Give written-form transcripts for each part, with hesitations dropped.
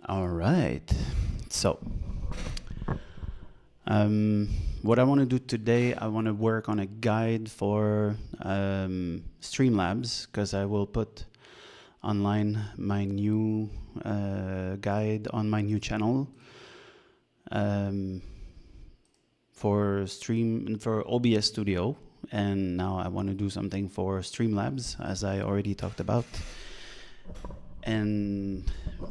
All right. So, what I want to do today, I want to work on a guide for Streamlabs, because I will put online my new guide on my new channel for OBS Studio, and now I want to do something for Streamlabs, as I already talked about. And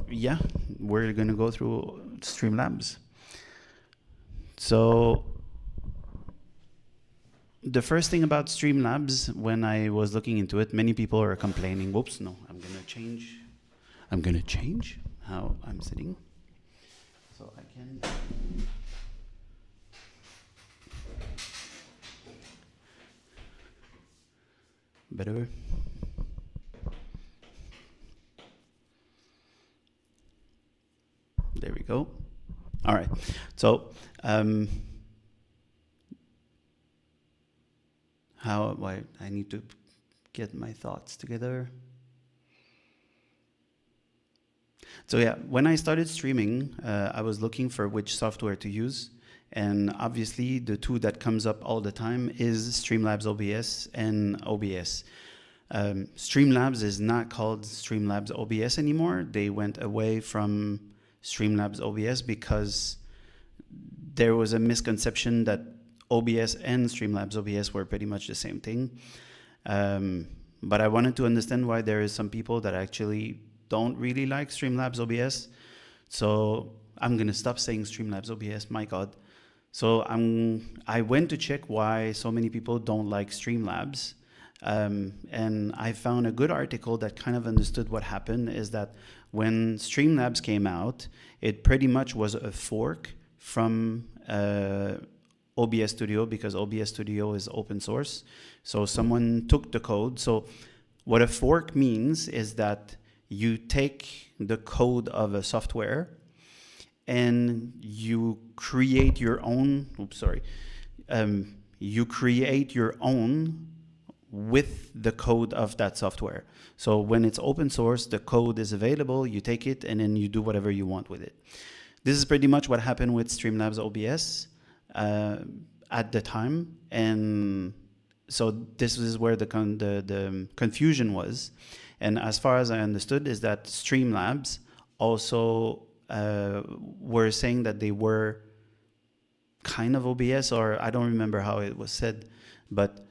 yeah, we're going to go through Streamlabs. So the first thing about Streamlabs, when I was looking into it, many people are complaining, whoops, no, I'm going to change how I'm sitting. So I can... Better. There we go. All right. So I need to get my thoughts together. So yeah, when I started streaming, I was looking for which software to use. And obviously, the two that comes up all the time is Streamlabs OBS and OBS. Streamlabs is not called Streamlabs OBS anymore. They went away from Streamlabs OBS because there was a misconception that OBS and Streamlabs OBS were pretty much the same thing. But I wanted to understand why there is some people that actually don't really like Streamlabs OBS. So I'm going to stop saying Streamlabs OBS, my God. So I went to check why so many people don't like Streamlabs. And I found a good article that kind of understood what happened is that when Streamlabs came out, it pretty much was a fork from OBS Studio, because OBS Studio is open source. So someone took the code. So what a fork means is that you take the code of a software and you create your own, you create your own with the code of that software. So when it's open source, the code is available, you take it, and then you do whatever you want with it. This is pretty much what happened with Streamlabs OBS at the time. And so this is where the confusion was. And as far as I understood is that Streamlabs also were saying that they were kind of OBS, or I don't remember how it was said, but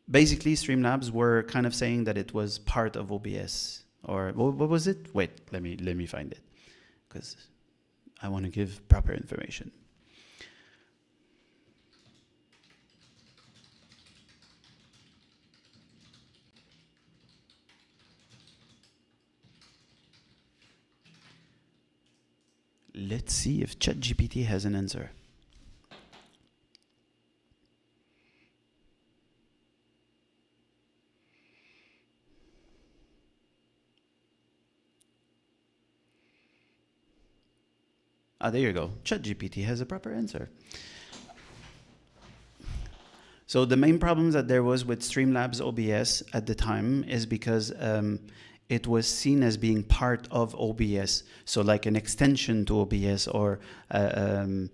basically Streamlabs were kind of saying that it was part of OBS, or what was it? Wait, let me find it, because I want to give proper information. Let's see if ChatGPT has an answer. Ah, there you go. ChatGPT has a proper answer. So the main problems that there was with Streamlabs OBS at the time is because it was seen as being part of OBS, so like an extension to OBS, or how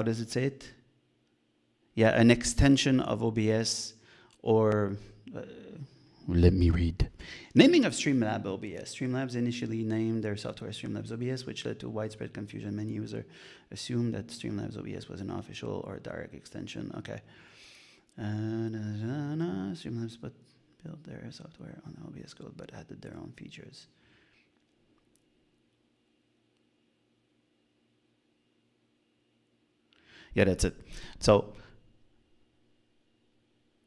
does it say it? Yeah, an extension of OBS, or let me read. Naming of Streamlabs OBS. Streamlabs initially named their software Streamlabs OBS, which led to widespread confusion. Many users assumed that Streamlabs OBS was an official or direct extension. Okay. Streamlabs built their software on OBS code, but added their own features. Yeah, that's it. So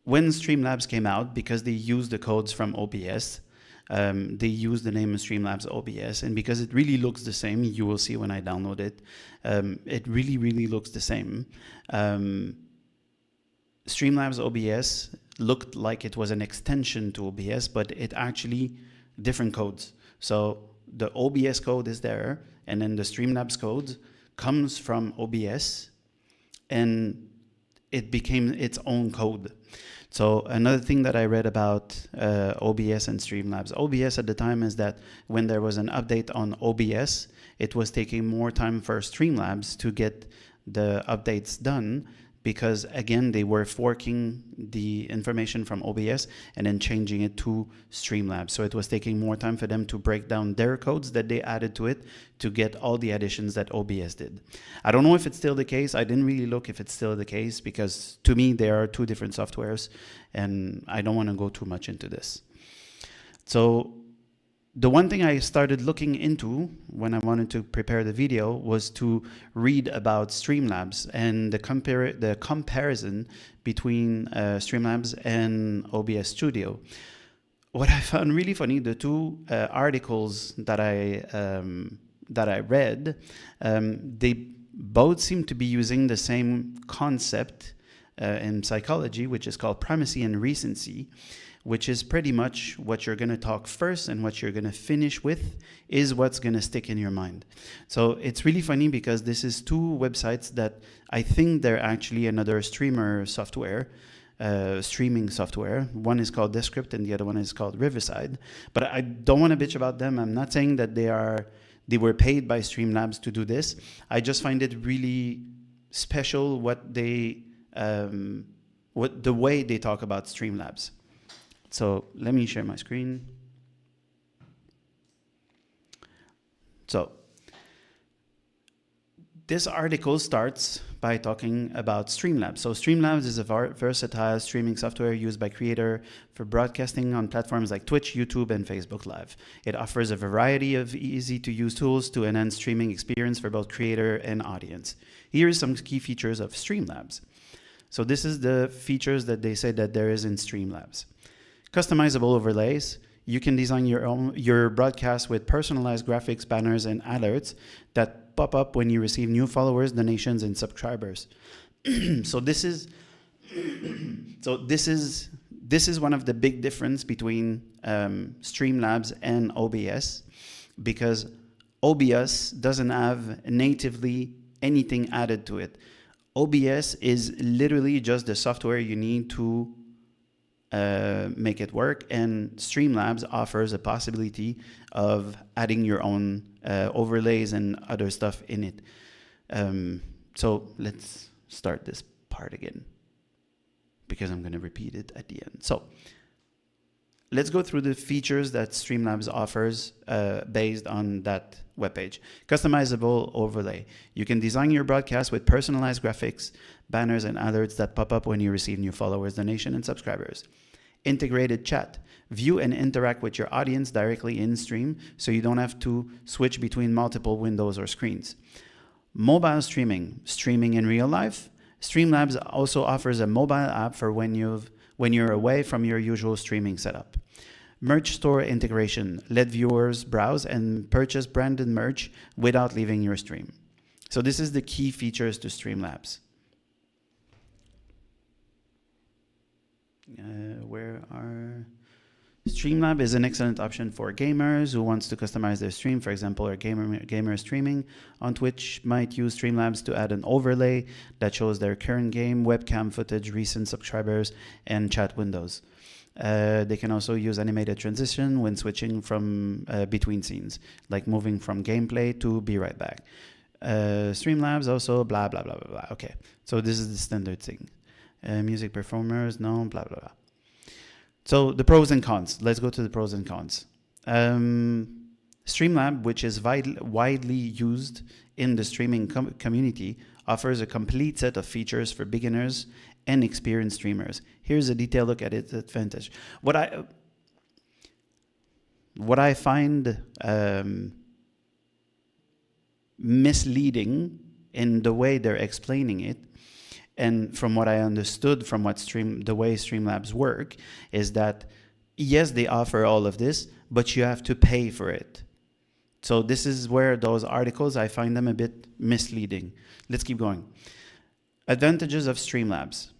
when Streamlabs came out, because they used the codes from OBS, they used the name of Streamlabs OBS, and because it really looks the same, you will see when I download it, it really, really looks the same. Streamlabs OBS looked like it was an extension to OBS, but it actually different codes. So the OBS code is there, and then the Streamlabs code comes from OBS, and it became its own code. So another thing that I read about OBS and Streamlabs. OBS at the time is that when there was an update on OBS, it was taking more time for Streamlabs to get the updates done, because again, they were forking the information from OBS and then changing it to Streamlabs. So it was taking more time for them to break down their codes that they added to it to get all the additions that OBS did. I don't know if it's still the case. I didn't really look if it's still the case, because to me, there are two different softwares and I don't want to go too much into this. So the one thing I started looking into when I wanted to prepare the video was to read about Streamlabs and the comparison between Streamlabs and OBS Studio. What I found really funny, the two articles that I read, they both seem to be using the same concept in psychology, which is called Primacy and Recency, which is pretty much what you're going to talk first and what you're going to finish with is what's going to stick in your mind. So it's really funny because this is two websites that I think they're actually another streamer software, streaming software. One is called Descript and the other one is called Riverside. But I don't want to bitch about them. I'm not saying that they were paid by Streamlabs to do this. I just find it really special what the way they talk about Streamlabs. So let me share my screen. So this article starts by talking about Streamlabs. So Streamlabs is a versatile streaming software used by creators for broadcasting on platforms like Twitch, YouTube, and Facebook Live. It offers a variety of easy-to-use tools to enhance streaming experience for both creator and audience. Here are some key features of Streamlabs. So this is the features that they say that there is in Streamlabs. Customizable overlays. You can design your broadcast with personalized graphics, banners, and alerts that pop up when you receive new followers, donations, and subscribers. So this is one of the big difference between Streamlabs and OBS, because OBS doesn't have natively anything added to it. OBS is literally just the software you need to make it work, and Streamlabs offers a possibility of adding your own overlays and other stuff in it. So let's start this part again, because I'm going to repeat it at the end. So let's go through the features that Streamlabs offers based on that webpage. Customizable overlay. You can design your broadcast with personalized graphics, banners, and alerts that pop up when you receive new followers, donation, and subscribers. Integrated chat. View and interact with your audience directly in stream, so you don't have to switch between multiple windows or screens. Mobile streaming. Streaming in real life. Streamlabs also offers a mobile app for when you're away from your usual streaming setup. Merch store integration. Let viewers browse and purchase branded merch without leaving your stream. So this is the key features to Streamlabs. Streamlabs is an excellent option for gamers who wants to customize their stream. For example, a gamer streaming on Twitch might use Streamlabs to add an overlay that shows their current game, webcam footage, recent subscribers, and chat windows. They can also use animated transition when switching from between scenes, like moving from gameplay to be right back. Streamlabs also blah, blah, blah, blah, blah. Okay, so this is the standard thing. Music performers, no, blah, blah, blah. So the pros and cons. Let's go to the pros and cons. Streamlabs, which is widely used in the streaming community, offers a complete set of features for beginners and experienced streamers. Here's a detailed look at its advantage. What I find misleading in the way they're explaining it, and from what I understood from the way Streamlabs work, is that yes, they offer all of this, but you have to pay for it. So this is where those articles, I find them a bit misleading. Let's keep going. Advantages of Streamlabs.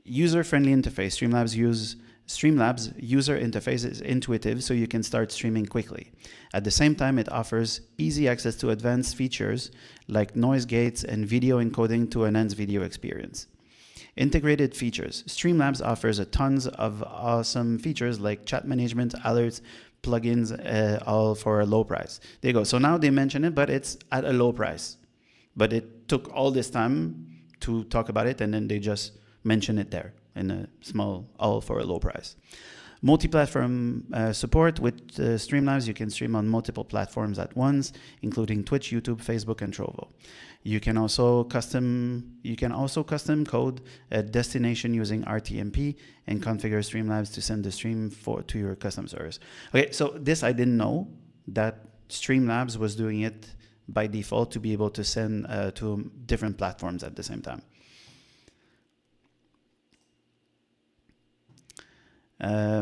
User-friendly interface. Streamlabs user interface is intuitive, so you can start streaming quickly. At the same time, it offers easy access to advanced features like noise gates and video encoding to enhance video experience. Integrated features. Streamlabs offers a tons of awesome features like chat management, alerts, plugins, all for a low price. There you go. So now they mention it, but it's at a low price. But it took all this time to talk about it, and then they just mention it there in a small, all for a low price. Multi-platform support with Streamlabs. You can stream on multiple platforms at once, including Twitch, YouTube, Facebook, and Trovo. You can also custom code a destination using RTMP and configure Streamlabs to send the stream to your custom servers. Okay, so this I didn't know, that Streamlabs was doing it by default to be able to send to different platforms at the same time.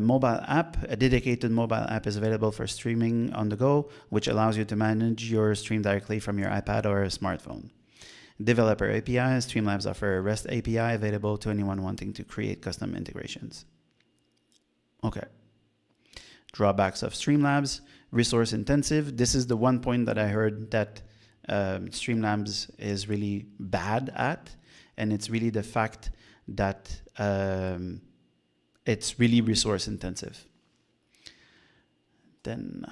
Mobile app. A dedicated mobile app is available for streaming on the go, which allows you to manage your stream directly from your iPad or a smartphone. Developer API. Streamlabs offer a REST API available to anyone wanting to create custom integrations. Okay. Drawbacks of Streamlabs. Resource intensive. This is the one point that I heard that Streamlabs is really bad at, and it's really the fact that it's really resource intensive. Then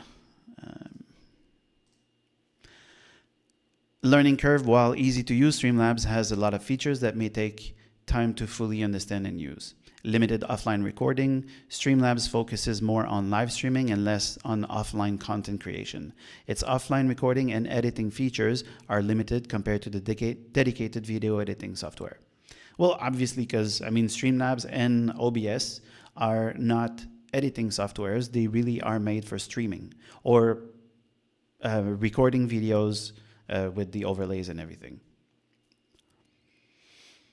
learning curve. While easy to use, Streamlabs has a lot of features that may take time to fully understand and use. Limited offline recording. Streamlabs focuses more on live streaming and less on offline content creation. Its offline recording and editing features are limited compared to the dedicated video editing software. Well, obviously, because I mean, Streamlabs and OBS are not editing softwares. They really are made for streaming or recording videos with the overlays and everything.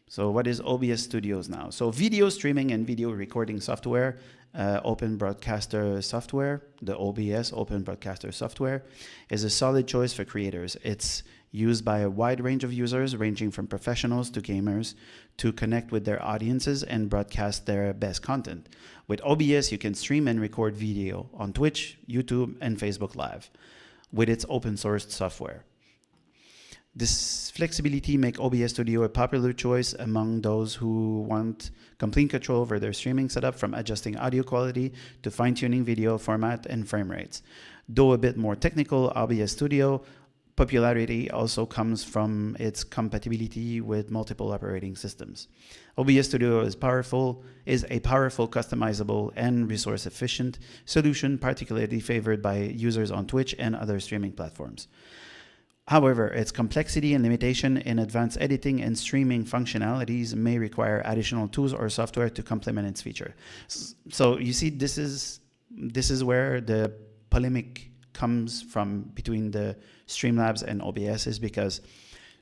So what is OBS Studios now? So video streaming and video recording software, open broadcaster software, the OBS open broadcaster software is a solid choice for creators. It's used by a wide range of users, ranging from professionals to gamers, to connect with their audiences and broadcast their best content. With OBS, you can stream and record video on Twitch, YouTube, and Facebook Live with its open source software. This flexibility makes OBS Studio a popular choice among those who want complete control over their streaming setup, from adjusting audio quality to fine-tuning video format and frame rates. Though a bit more technical, OBS Studio popularity also comes from its compatibility with multiple operating systems. OBS Studio is a powerful, customizable, and resource-efficient solution, particularly favored by users on Twitch and other streaming platforms. However, its complexity and limitation in advanced editing and streaming functionalities may require additional tools or software to complement its feature. So you see, this is where the polemic comes from between the Streamlabs and OBS, is because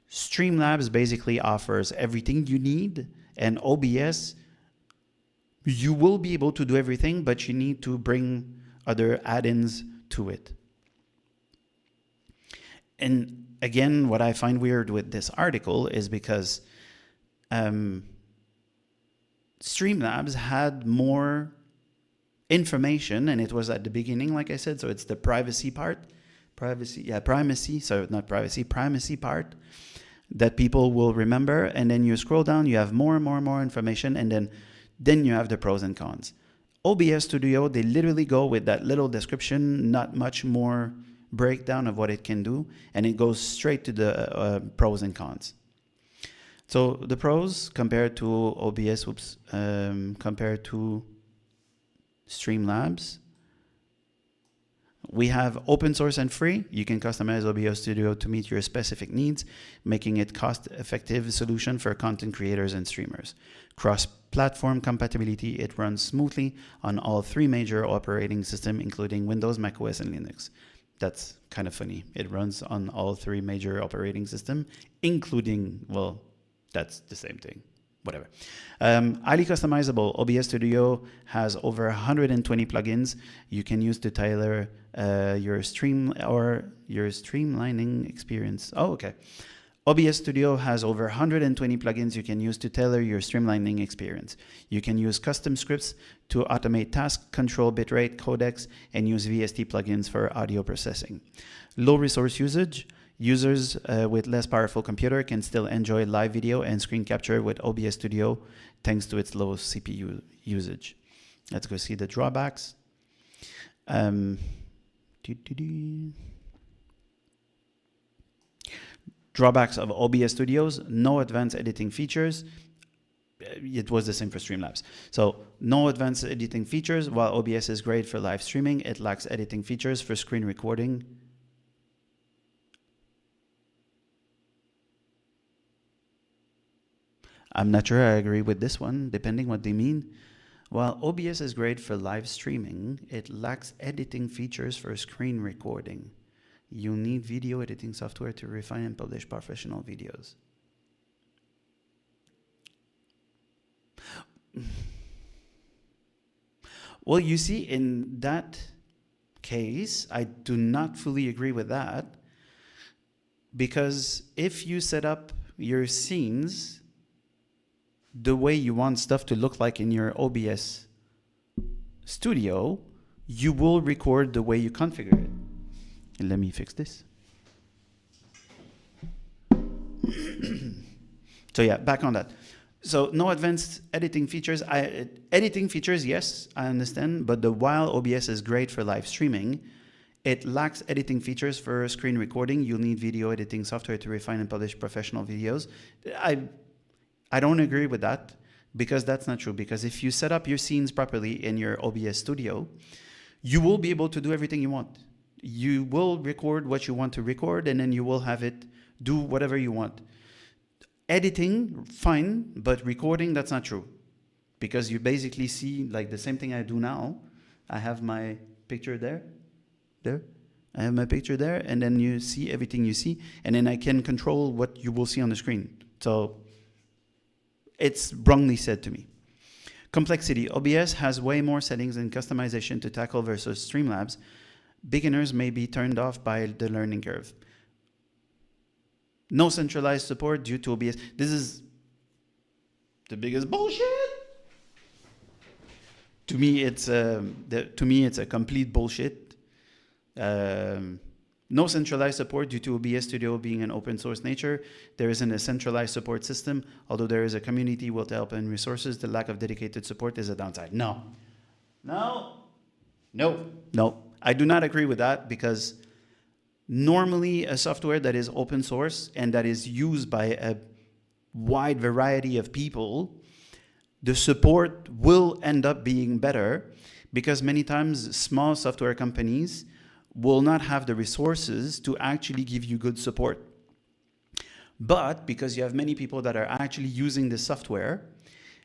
Streamlabs basically offers everything you need, and OBS, you will be able to do everything, but you need to bring other add-ins to it. And again, what I find weird with this article is because Streamlabs had more information, and it was at the beginning, like I said, so it's the primacy part that people will remember, and then you scroll down, you have more and more and more information, and then you have the pros and cons. OBS Studio, they literally go with that little description, not much more breakdown of what it can do, and it goes straight to the pros and cons. So the pros compared to OBS, compared to Streamlabs, we have open source and free. You can customize OBS Studio to meet your specific needs, making it cost-effective solution for content creators and streamers. Cross-platform compatibility, it runs smoothly on all 3 major operating systems, including Windows, macOS, and Linux. That's kind of funny. It runs on all 3 major operating systems, including, well, that's the same thing. Whatever. Highly customizable. OBS Studio has over 120 plugins you can use to tailor your stream or your streamlining experience. Oh, okay. OBS Studio has over 120 plugins you can use to tailor your streamlining experience. You can use custom scripts to automate tasks, control bitrate, codecs, and use VST plugins for audio processing. Low resource usage. Users with less powerful computer can still enjoy live video and screen capture with OBS Studio thanks to its low CPU usage. Let's go see the drawbacks. Drawbacks of OBS Studios: no advanced editing features. It was the same for Streamlabs. So no advanced editing features. While OBS is great for live streaming, it lacks editing features for screen recording. I'm not sure I agree with this one, depending what they mean. While OBS is great for live streaming, it lacks editing features for screen recording. You need video editing software to refine and publish professional videos. Well, you see, in that case, I do not fully agree with that, because if you set up your scenes the way you want stuff to look like in your OBS Studio, you will record the way you configure it. And let me fix this. So yeah, back on that. So no advanced editing features. Editing features, yes, I understand, but while OBS is great for live streaming, it lacks editing features for screen recording. You'll need video editing software to refine and publish professional videos. I don't agree with that, because that's not true. Because if you set up your scenes properly in your OBS Studio, you will be able to do everything you want. You will record what you want to record, and then you will have it do whatever you want. Editing, fine, but recording, that's not true. Because you basically see like the same thing I do now. I have my picture there. I have my picture there, and then you see everything you see, and then I can control what you will see on the screen. So it's wrongly said to me. Complexity. OBS has way more settings and customization to tackle versus Streamlabs. Beginners may be turned off by the learning curve. No centralized support due to OBS. This is the biggest bullshit. To me, it's a complete bullshit. No centralized support due to OBS Studio being an open source nature. There isn't a centralized support system. Although there is a community with help and resources, the lack of dedicated support is a downside. No. I do not agree with that, because normally a software that is open source and that is used by a wide variety of people, the support will end up being better, because many times small software companies will not have the resources to actually give you good support. But because you have many people that are actually using the software,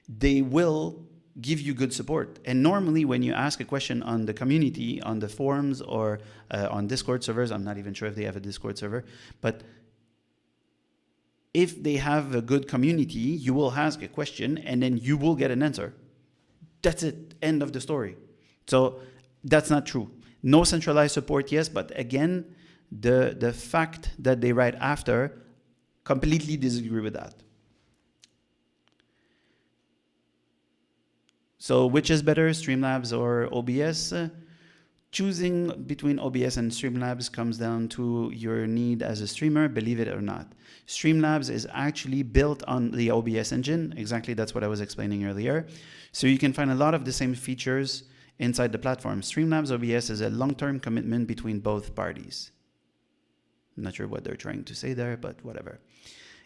they will give you good support. And normally when you ask a question on the community, on the forums, or on Discord servers, I'm not even sure if they have a Discord server, but if they have a good community, you will ask a question and then you will get an answer. That's it, end of the story. So that's not true. No centralized support, yes, but again, the fact that they write after, completely disagree with that. So which is better, Streamlabs or OBS? Choosing between OBS and Streamlabs comes down to your need as a streamer, believe it or not. Streamlabs is actually built on the OBS engine. Exactly, that's what I was explaining earlier. So you can find a lot of the same features inside the platform. Streamlabs OBS is a long-term commitment between both parties. I'm not sure what they're trying to say there, but whatever.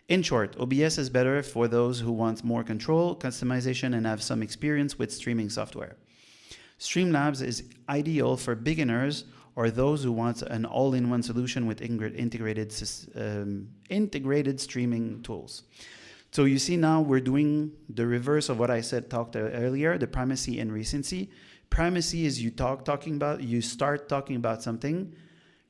In short, OBS is better for those who want more control, customization, and have some experience with streaming software. Streamlabs is ideal for beginners or those who want an all-in-one solution with integrated streaming tools. So you see now we're doing the reverse of what I talked earlier, the primacy and recency. Primacy is you start talking about something.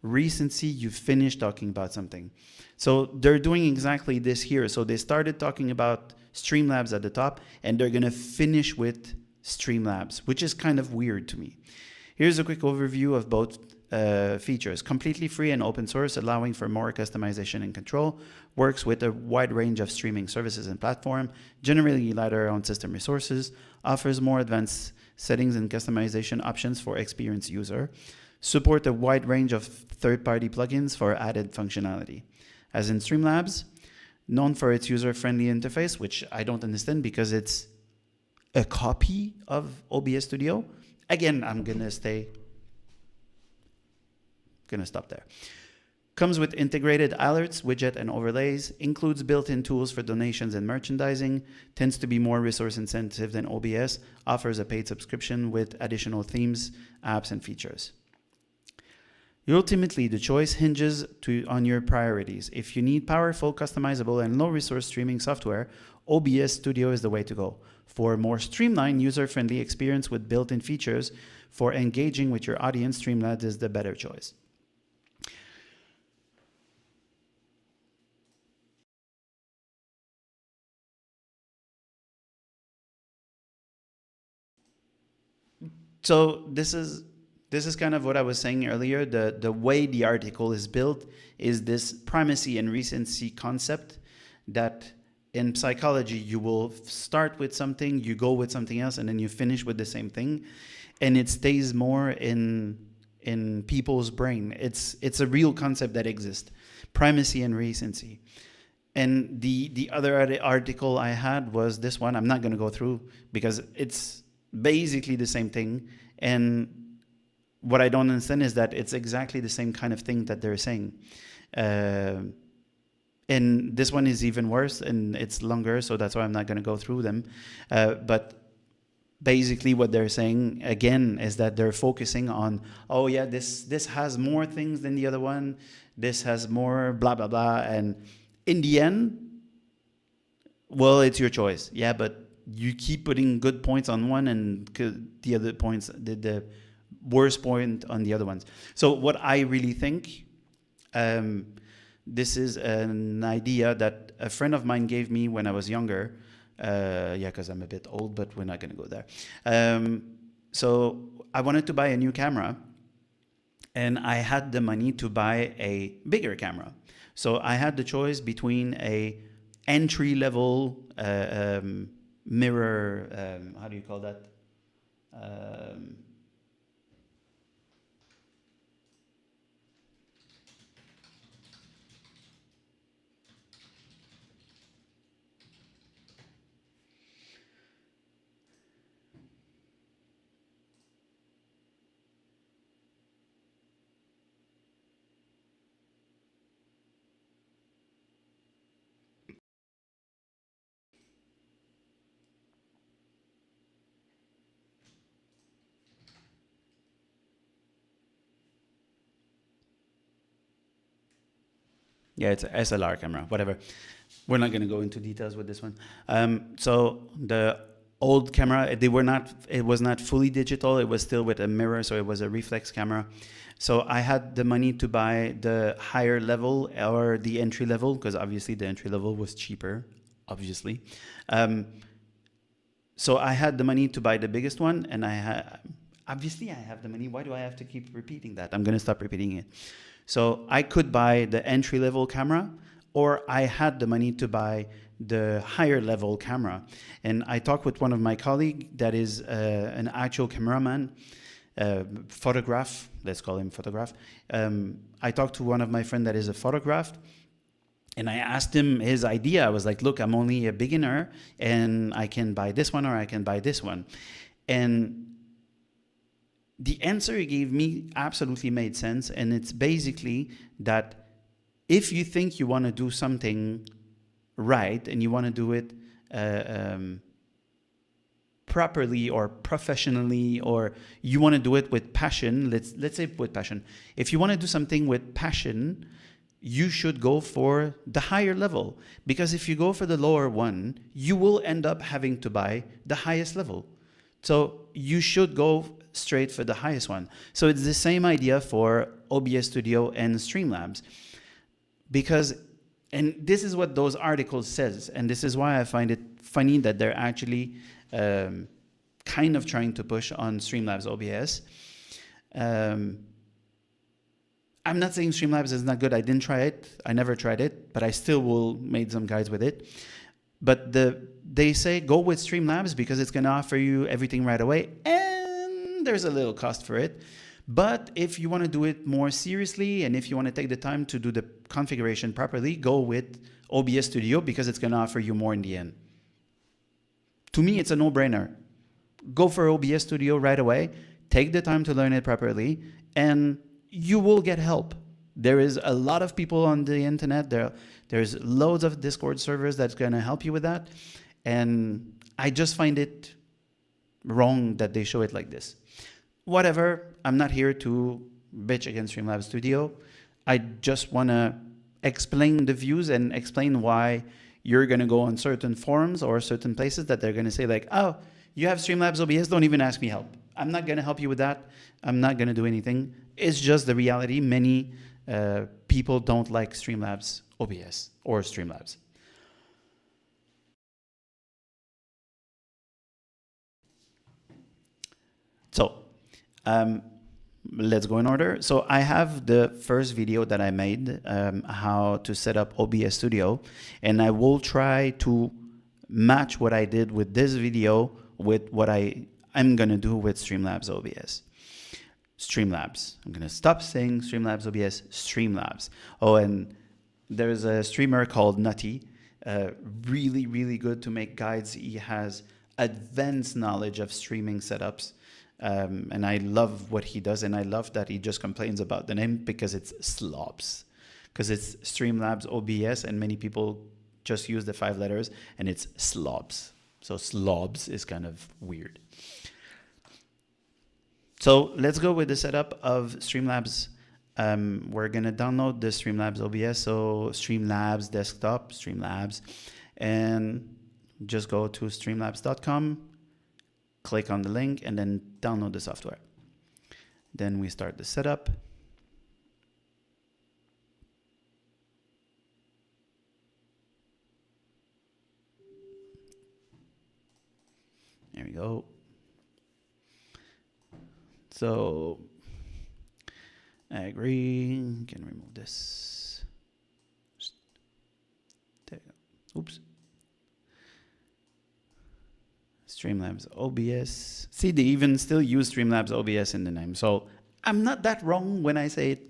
Recency, you finish talking about something. So they're doing exactly this here. So they started talking about Streamlabs at the top, and they're going to finish with Streamlabs, which is kind of weird to me. Here's a quick overview of both features. Completely free and open source, allowing for more customization and control. Works with a wide range of streaming services and platform. Generally lighter on system resources. Offers more advanced settings and customization options for experienced user. support a wide range of third-party plugins for added functionality. As in Streamlabs, known for its user-friendly interface, which I don't understand because it's a copy of OBS Studio. Again, I'm gonna stop there. Comes with integrated alerts, widget, and overlays, includes built-in tools for donations and merchandising, tends to be more resource intensive than OBS, offers a paid subscription with additional themes, apps, and features. Ultimately, the choice hinges on your priorities. If you need powerful, customizable, and low-resource streaming software, OBS Studio is the way to go. For a more streamlined, user-friendly experience with built-in features for engaging with your audience, Streamlabs is the better choice. So this is kind of what I was saying earlier. The way the article is built is this primacy and recency concept that in psychology you will start with something, you go with something else, and then you finish with the same thing, and it stays more in people's brain. It's a real concept that exists, primacy and recency. And the other article I had was this one. I'm not going to go through because it's basically the same thing, and what I don't understand is that it's exactly the same kind of thing that they're saying, and this one is even worse and it's longer, so that's why I'm not going to go through them, but basically what they're saying again is that they're focusing on, oh yeah, this has more things than the other one, this has more blah blah blah, and in the end, well, it's your choice. Yeah, but you keep putting good points on one and the other points, the worst point on the other ones. So what I really think, this is an idea that a friend of mine gave me when I was younger. Yeah, because I'm a bit old, but we're not going to go there. So I wanted to buy a new camera, and I had the money to buy a bigger camera. So I had the choice between a entry-level mirror, how do you call that? Yeah, it's an SLR camera, whatever. We're not going to go into details with this one. So the old camera, it was not fully digital. It was still with a mirror, so it was a reflex camera. So I had the money to buy the higher level or the entry level, because obviously the entry level was cheaper, obviously. So I had the money to buy the biggest one, and obviously I have the money. Why do I have to keep repeating that? I'm going to stop repeating it. So I could buy the entry-level camera, or I had the money to buy the higher-level camera. And I talked with one of my colleagues that is an actual cameraman, photograph, let's call him photograph. I talked to one of my friends that is a photograph, and I asked him his idea. I was like, look, I'm only a beginner, and I can buy this one or I can buy this one. And the answer he gave me absolutely made sense, and it's basically that if you think you want to do something right and you want to do it properly or professionally, or you want to do it with passion, let's say with passion. If you want to do something with passion, you should go for the higher level, because if you go for the lower one, you will end up having to buy the highest level. So you should go straight for the highest one. So it's the same idea for OBS Studio and Streamlabs, because, and this is what those articles says, and this is why I find it funny that they're actually kind of trying to push on Streamlabs OBS. I'm not saying Streamlabs is not good. I didn't try it. I never tried it, but I still will make some guides with it. But they say go with Streamlabs because it's going to offer you everything right away, and there's a little cost for it. But if you want to do it more seriously, and if you want to take the time to do the configuration properly, go with OBS Studio, because it's going to offer you more in the end. To me, it's a no-brainer. Go for OBS Studio right away. Take the time to learn it properly, and you will get help. There is a lot of people on the internet. There's loads of Discord servers that's going to help you with that. And I just find it wrong that they show it like this. Whatever, I'm not here to bitch against Streamlabs Studio. I just want to explain the views and explain why you're going to go on certain forums or certain places that they're going to say like, oh, you have Streamlabs OBS, don't even ask me help. I'm not going to help you with that. I'm not going to do anything. It's just the reality. Many people don't like Streamlabs OBS or Streamlabs. So let's go in order. So I have the first video that I made, how to set up OBS Studio, and I will try to match what I did with this video with what I'm going to do with Streamlabs OBS. Streamlabs. I'm going to stop saying Streamlabs OBS, Streamlabs. Oh, and there's a streamer called Nutty, really, really good to make guides. He has advanced knowledge of streaming setups. And I love what he does, and I love that he just complains about the name because it's slobs. Because it's Streamlabs OBS, and many people just use the 5 letters, and it's slobs. So slobs is kind of weird. So let's go with the setup of Streamlabs. We're going to download the Streamlabs OBS, so Streamlabs desktop, Streamlabs, and just go to streamlabs.com, click on the link, and then download the software. Then we start the setup. There we go. So I agree. Can remove this. There you go. Oops. Streamlabs OBS. See, they even still use Streamlabs OBS in the name. So I'm not that wrong when I say it.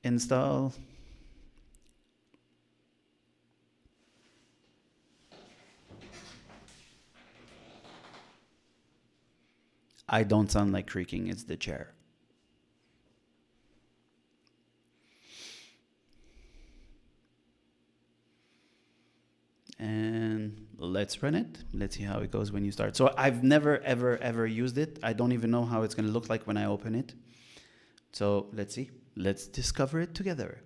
Install. I don't sound like creaking, it's the chair. And let's run it. Let's see how it goes when you start. So I've never, ever used it. I don't even know how it's going to look like when I open it. So let's see. Let's discover it together.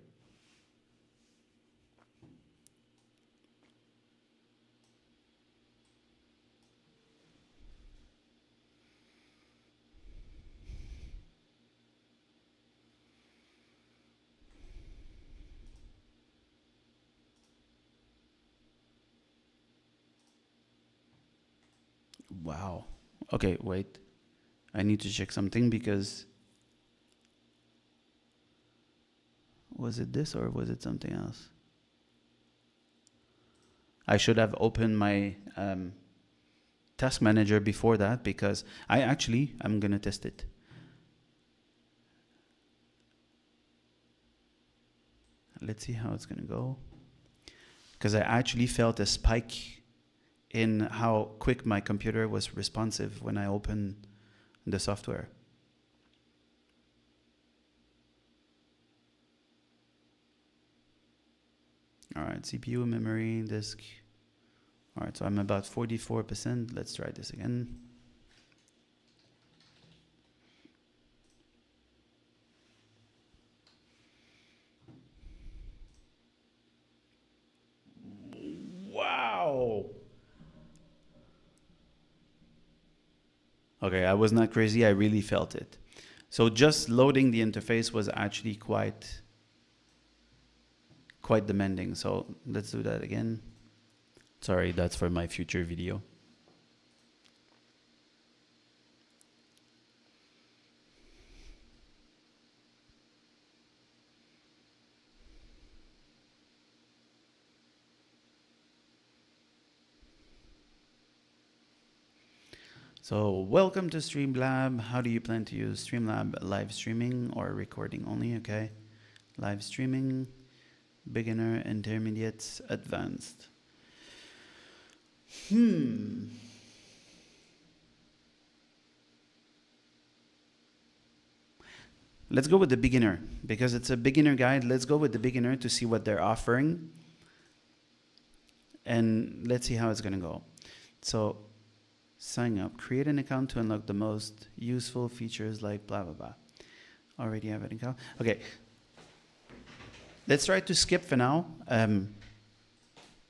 Wow. Okay, wait. I need to check something because was it this or was it something else? I should have opened my task manager before that because I'm going to test it. Let's see how it's going to go. Because I actually felt a spike in how quick my computer was responsive when I opened the software. All right, CPU, memory, disk. All right, so I'm about 44%. Let's try this again. Wow. Okay, I was not crazy. I really felt it. So just loading the interface was actually quite demanding. So let's do that again. Sorry, that's for my future video. So welcome to Streamlab. How do you plan to use Streamlab? Live streaming or recording only? Okay. Live streaming, beginner, intermediate, advanced. Let's go with the beginner because it's a beginner guide. Let's go with the beginner to see what they're offering. And let's see how it's going to go. So sign up, create an account to unlock the most useful features like blah, blah, blah. Already have an account. Okay. Let's try to skip for now,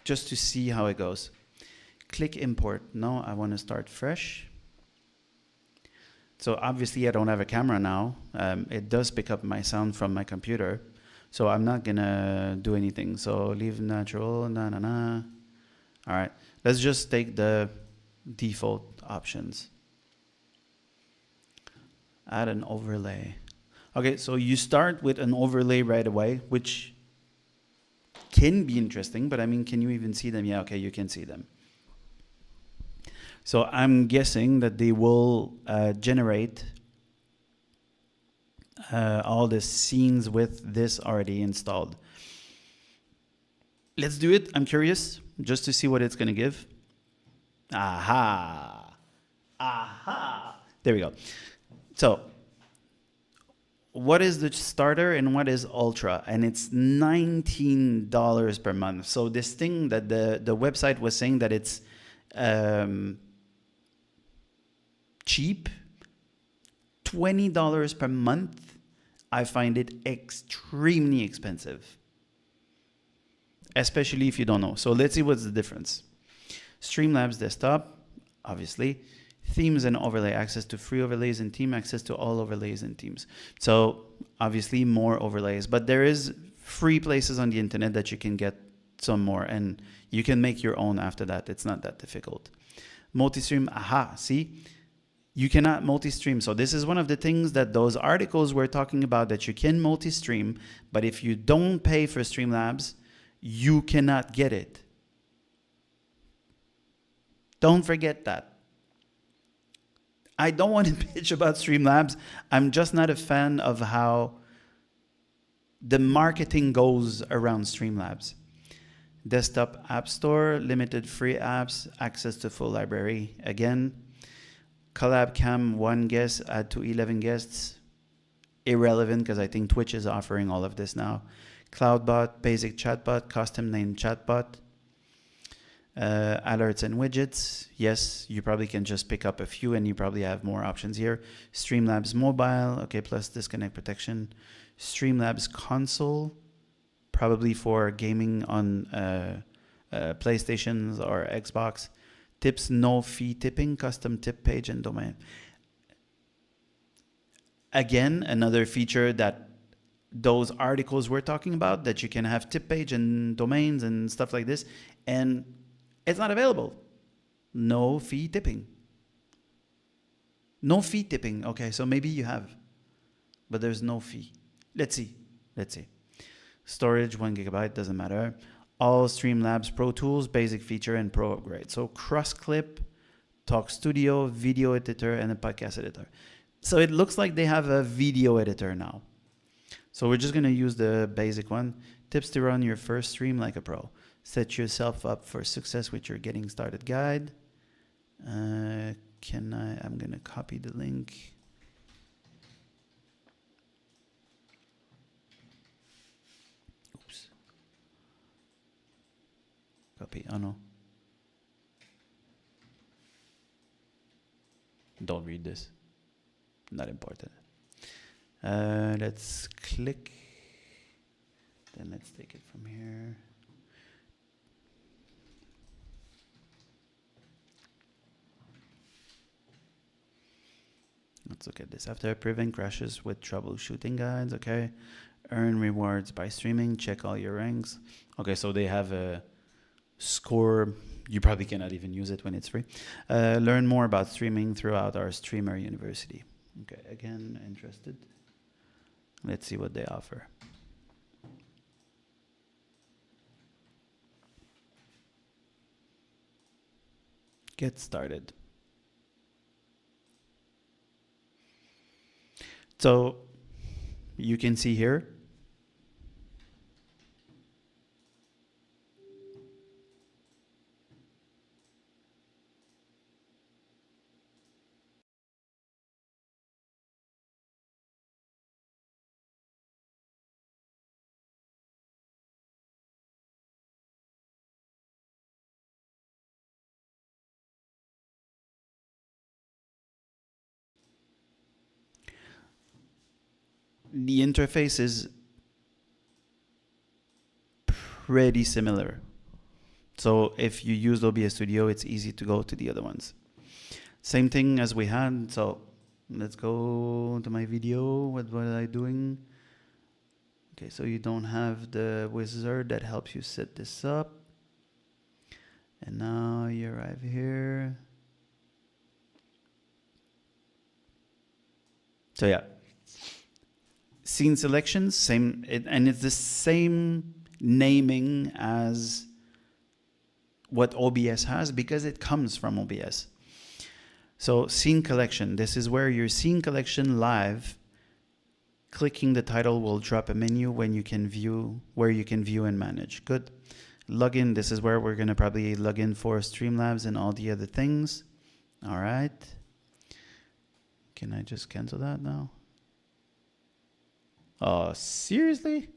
just to see how it goes. Click import. No, I want to start fresh. So obviously I don't have a camera now. It does pick up my sound from my computer. So I'm not going to do anything. So leave natural, All right, let's just take the default options. Add an overlay. Okay, so you start with an overlay right away, which can be interesting, but I mean, can you even see them? Yeah, okay, you can see them. So I'm guessing that they will generate all the scenes with this already installed. Let's do it. I'm curious just to see what it's going to give. Aha. Aha. There we go. So what is the starter and what is ultra? And it's $19 per month. So this thing that the website was saying that it's cheap, $20 per month, I find it extremely expensive, especially if you don't know. So let's see what's the difference. Streamlabs desktop, obviously. Themes and overlay, access to free overlays and team, access to all overlays and teams. So obviously more overlays, but there is free places on the internet that you can get some more, and you can make your own after that. It's not that difficult. Multi-stream, aha, see? You cannot multi-stream. So this is one of the things that those articles were talking about, that you can multi-stream, but if you don't pay for Streamlabs, you cannot get it. Don't forget that. I don't want to bitch about Streamlabs. I'm just not a fan of how the marketing goes around Streamlabs. Desktop App Store, limited free apps, access to full library. Again, collab cam, 1 guest, add to 11 guests. Irrelevant because I think Twitch is offering all of this now. Cloudbot, basic chatbot, custom named chatbot. Alerts and widgets. Yes, you probably can just pick up a few and you probably have more options here. Streamlabs mobile, okay, plus disconnect protection. Streamlabs console, probably for gaming on PlayStations or Xbox. Tips, no fee tipping, custom tip page and domain. Again, another feature that those articles were talking about, that you can have tip page and domains and stuff like this, and it's not available. No fee tipping. No fee tipping. Okay, so maybe you have, but there's no fee. Let's see. Let's see. Storage, 1 gigabyte, doesn't matter. All Streamlabs Pro Tools, basic feature and pro upgrade. So cross clip, Talk Studio, video editor, and a podcast editor. So it looks like they have a video editor now. So we're just going to use the basic one. Tips to run your first stream like a pro. Set yourself up for success with your getting started guide. I'm going to copy the link. Oops. Copy. Oh no. Don't read this. Not important. Let's click. Then let's take it from here. Let's look at this. After prevent crashes with troubleshooting guides. Okay. Earn rewards by streaming. Check all your ranks. Okay, so they have a score. You probably cannot even use it when it's free. Learn more about streaming throughout our Streamer University. Okay, again, interested. Let's see what they offer. Get started. So you can see here, the interface is pretty similar. So if you use OBS Studio, it's easy to go to the other ones. Same thing as we had. So let's go to my video. What was I doing? Okay, so you don't have the wizard that helps you set this up. And now you arrive here. So yeah, scene selections, same, and it's the same naming as what OBS has because it comes from OBS. So scene collection, this is where your scene collection live, clicking the title will drop a menu when you can view, where you can view and manage. Good. Login, this is where we're gonna probably log in for Streamlabs and all the other things. All right. Can I just cancel that now? Oh, seriously?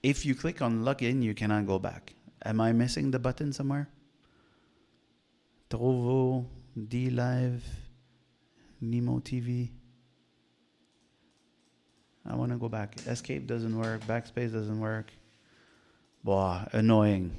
If you click on login, you cannot go back. Am I missing the button somewhere? Trovo, D-Live, Nemo TV. I want to go back. Escape doesn't work. Backspace doesn't work. Boah, annoying.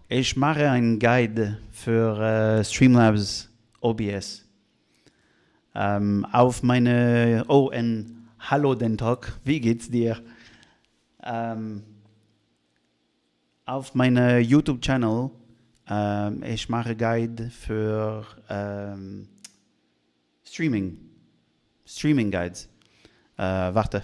Ich mache einen Guide für Streamlabs OBS. Auf meine... Oh, und hallo Dentok, wie geht's dir? Auf meinem YouTube-Channel, ich mache Guide für Streaming Guides. Warte.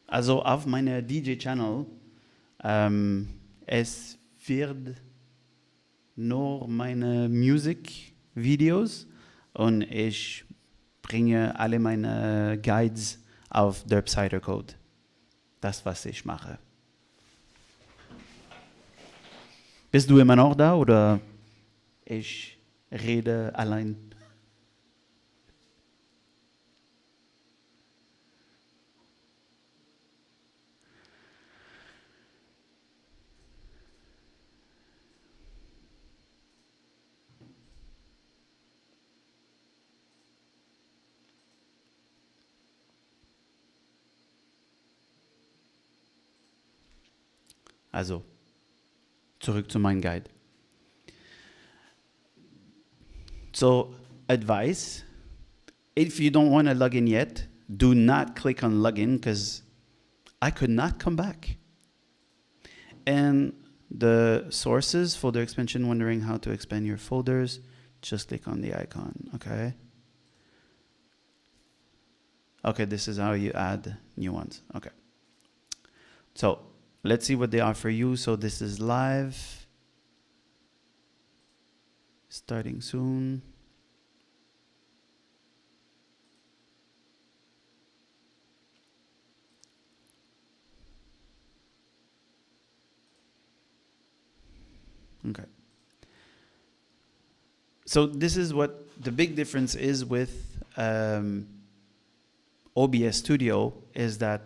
Also auf meiner DJ-Channel, es wird nur meine Music-Videos und ich bringe alle meine Guides auf Derpsider Code. Das, was ich mache. Bist du immer noch da oder ich rede allein? Also, zurück zu meinem Guide. So, advice, if you don't want to log in yet, do not click on login because I could not come back. And the sources, folder expansion, wondering how to expand your folders, just click on the icon, okay? Okay, this is how you add new ones, okay. So, let's see what they are for you. So this is live, starting soon. Okay. So this is what the big difference is with OBS Studio is that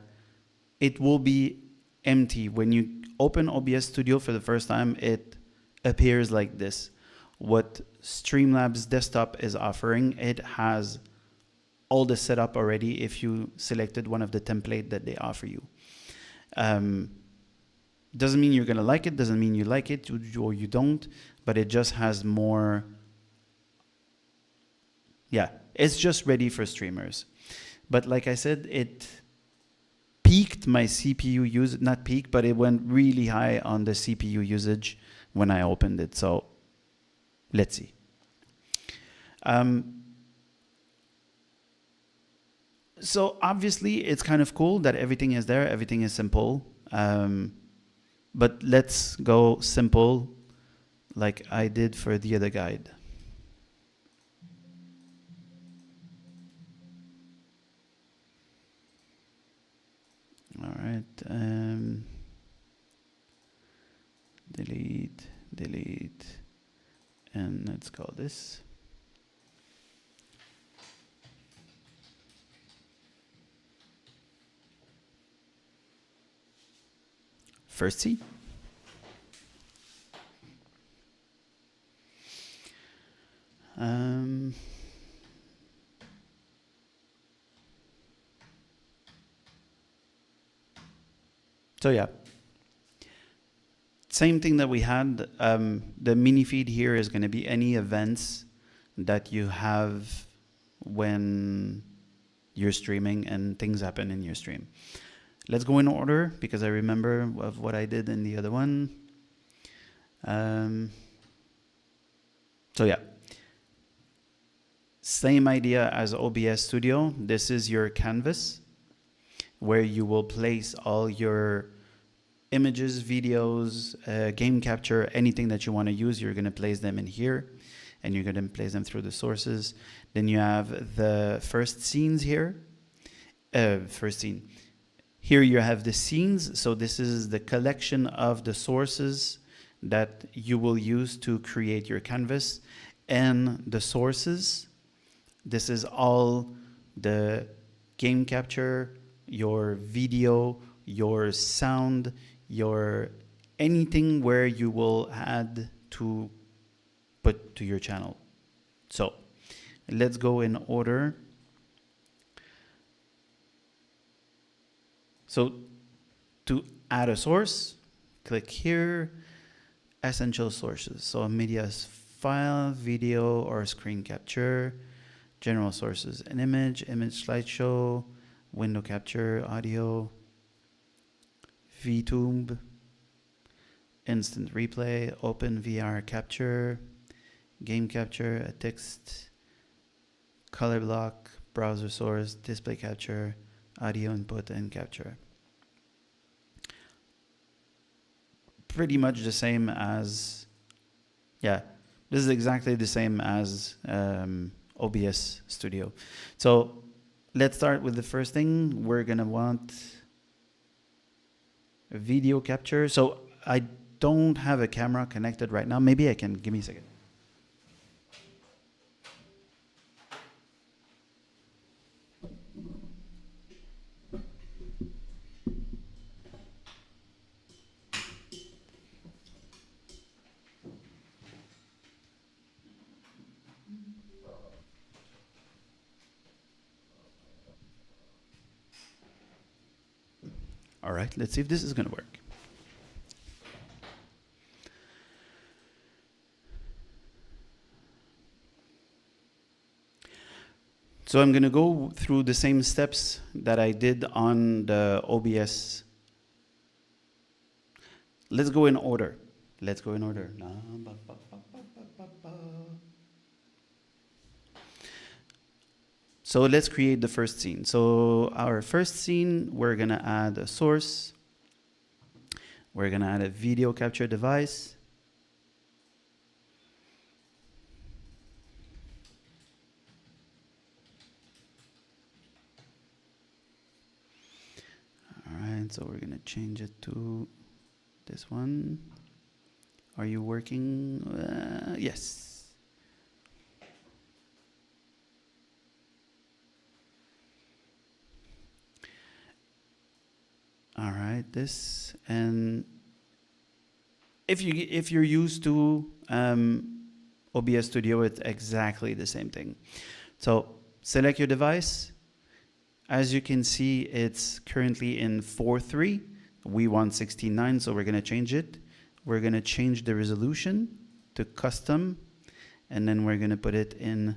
it will be empty. When you open OBS Studio for the first time, it appears like this. What Streamlabs Desktop is offering, it has all the setup already if you selected one of the templates that they offer you. Doesn't mean you're going to like it, doesn't mean you like it or you don't, but it just has more. Yeah, it's just ready for streamers. But like I said, it peaked my CPU use, not peaked, but it went really high on the CPU usage when I opened it. So let's see. So obviously it's kind of cool that everything is there, everything is simple. But let's go simple like I did for the other guide. All right. Delete, and let's call this. First scene. So yeah, same thing that we had. The mini feed here is going to be any events that you have when you're streaming and things happen in your stream. Let's go in order because I remember of what I did in the other one. So yeah, same idea as OBS Studio. This is your canvas where you will place all your images, videos, game capture, anything that you want to use. You're going to place them in here and you're going to place them through the sources. Then you have the first scenes here. First scene. Here you have the scenes. So this is the collection of the sources that you will use to create your canvas. And the sources, this is all the game capture, your video, your sound, your anything where you will add to put to your channel. So let's go in order. So to add a source, click here, essential sources. So media file, video or screen capture, general sources, an image slideshow, window capture, audio, VTube, instant replay, open VR capture, game capture, a text, color block, browser source, display capture, audio input and capture. Pretty much the same as, yeah, this is exactly the same as OBS Studio. So let's start with the first thing. We're gonna want a video capture. So I don't have a camera connected right now. Maybe I can, give me a second. All right, let's see if this is going to work. So I'm going to go through the same steps that I did on the OBS. Let's go in order. Let's go in order. So let's create the first scene. So our first scene, we're going to add a source. We're going to add a video capture device. All right, so we're going to change it to this one. Are you working? Yes. All right, this, and if you're used to OBS Studio, it's exactly the same thing. So select your device. As you can see, it's currently in 4:3. We want 16:9, so we're going to change it. We're going to change the resolution to custom, and then we're going to put it in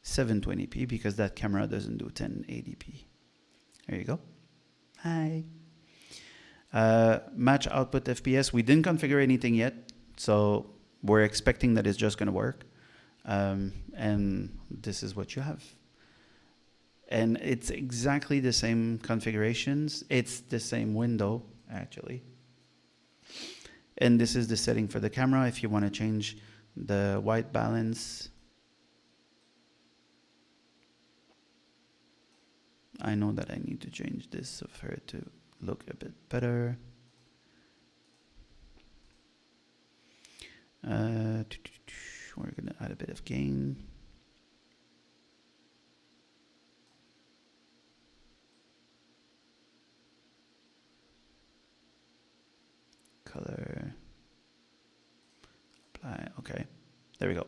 720p because that camera doesn't do 1080p. There you go. Hi. Match output FPS. We didn't configure anything yet, so we're expecting that it's just going to work. And this is what you have. And it's exactly the same configurations. It's the same window, actually. And this is the setting for the camera. If you want to change the white balance, I know that I need to change this for it to look a bit better. We're going to add a bit of gain. Color. Apply. Okay. There we go.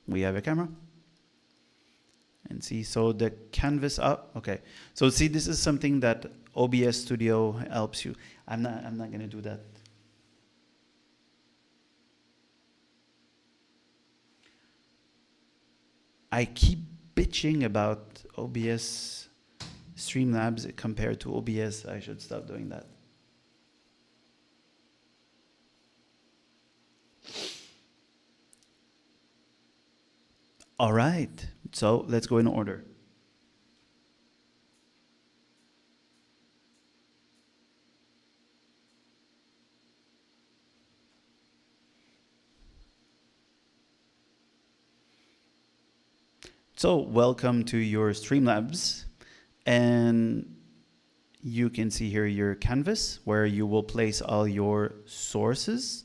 We have a camera. And see, so the canvas up. Okay. So see, this is something that OBS Studio helps you. I'm not going to do that. I keep bitching about OBS Streamlabs compared to OBS. I should stop doing that. All right, so let's go in order. So welcome to your Streamlabs, and you can see here your canvas where you will place all your sources.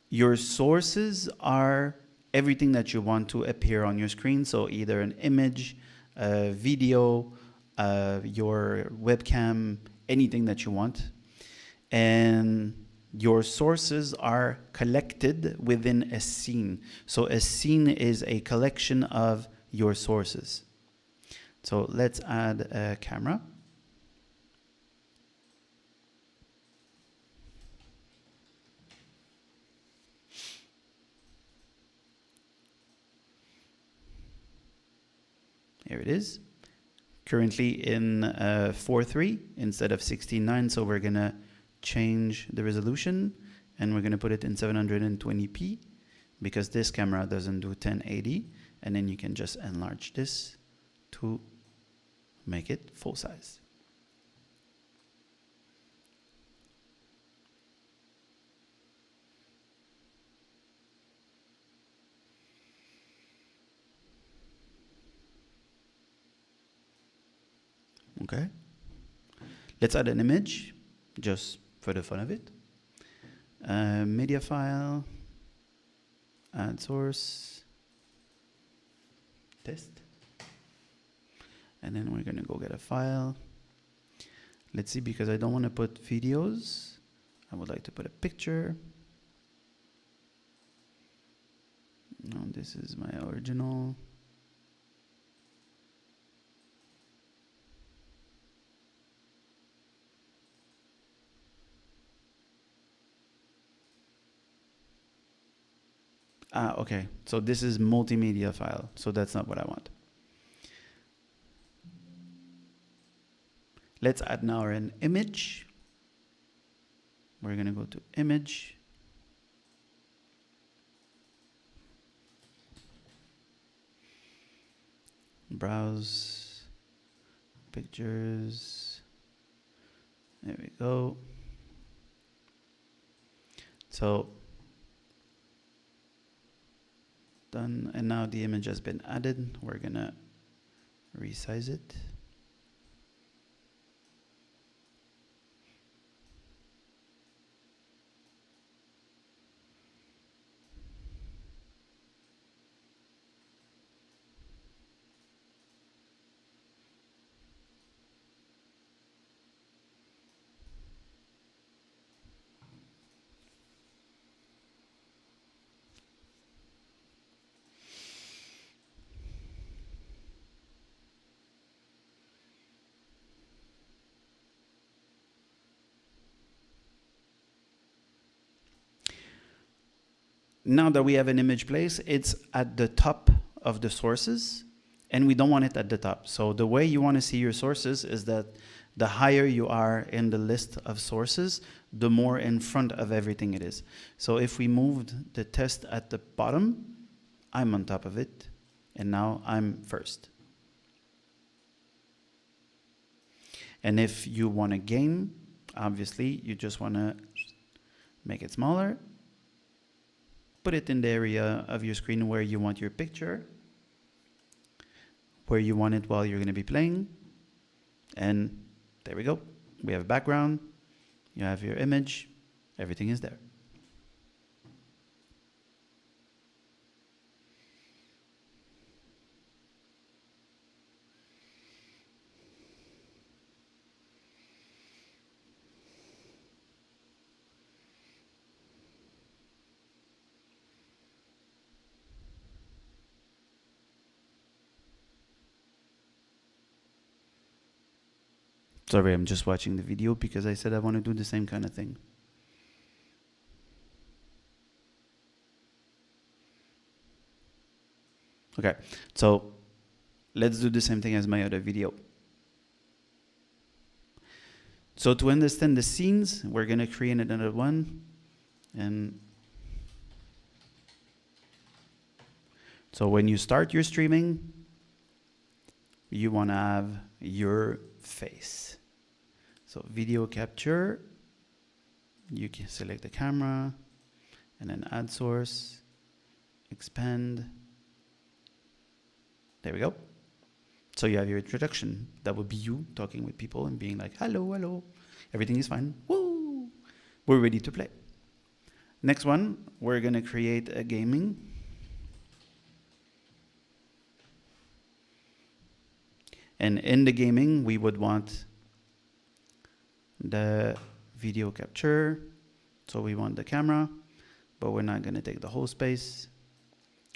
Your sources are everything that you want to appear on your screen. So either an image, a video, your webcam, anything that you want. And your sources are collected within a scene. So a scene is a collection of your sources. So let's add a camera. Here it is. Currently in 4:3 instead of 16:9, so we're gonna change the resolution and we're gonna put it in 720p because this camera doesn't do 1080, and then you can just enlarge this to make it full size. Okay, let's add an image just for the fun of it. Media file, add source, test, and then we're gonna go get a file. Let's see, because I don't want to put videos, I would like to put a picture. No, this is my original. Okay, so this is multimedia file, so that's not what I want. Let's add now an image. We're gonna go to image. Browse pictures. There we go. So done, and now the image has been added. We're gonna resize it. now that we have an image place, it's at the top of the sources, and we don't want it at the top. So the way you want to see your sources is that the higher you are in the list of sources, the more in front of everything it is. So if we moved the test at the bottom, I'm on top of it, and now I'm first. And if you want a game, obviously you just want to make it smaller, put it in the area of your screen where you want your picture, where you want it while you're going to be playing, and there we go. We have a background, you have your image, everything is there. Sorry, I'm just watching the video because I said I want to do the same kind of thing. Okay, so let's do the same thing as my other video. So to understand the scenes, we're going to create another one. And so when you start your streaming, you want to have your face. So video capture, you can select the camera and then add source, expand. There we go. So you have your introduction. That would be you talking with people and being like, hello, hello, everything is fine. Woo! We're ready to play. Next one, we're going to create a gaming. And in the gaming, we would want the video capture. So we want the camera, but we're not going to take the whole space.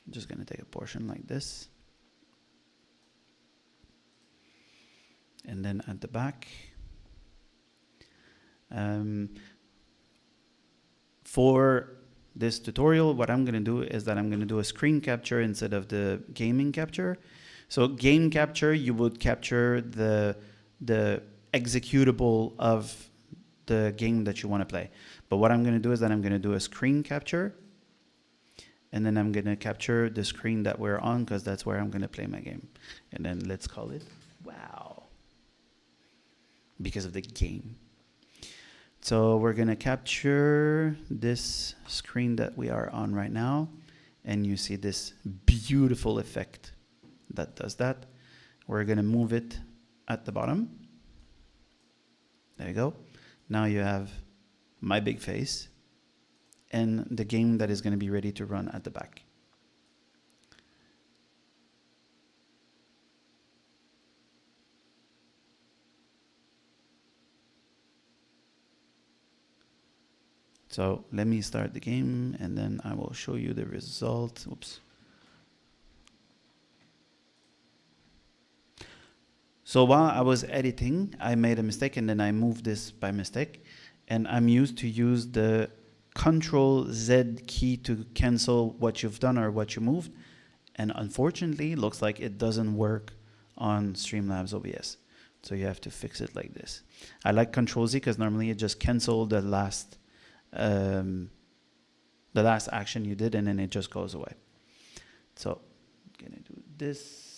I'm just going to take a portion like this. And then at the back, for this tutorial, what I'm going to do is that I'm going to do a screen capture instead of the gaming capture. So game capture, you would capture the executable of the game that you want to play. But what I'm going to do is that I'm going to do a screen capture, and then I'm going to capture the screen that we're on because that's where I'm going to play my game. And then let's call it WoW, because of the game. So we're going to capture this screen that we are on right now, and you see this beautiful effect that does that. We're going to move it at the bottom. There you go. Now you have my big face and the game that is going to be ready to run at the back. So let me start the game and then I will show you the result. Oops. So while I was editing, I made a mistake and then I moved this by mistake. And I'm used to use the Control-Z key to cancel what you've done or what you moved. And unfortunately, it looks like it doesn't work on Streamlabs OBS. So you have to fix it like this. I like Control-Z because normally it just cancels the last action you did and then it just goes away. So I'm gonna do this.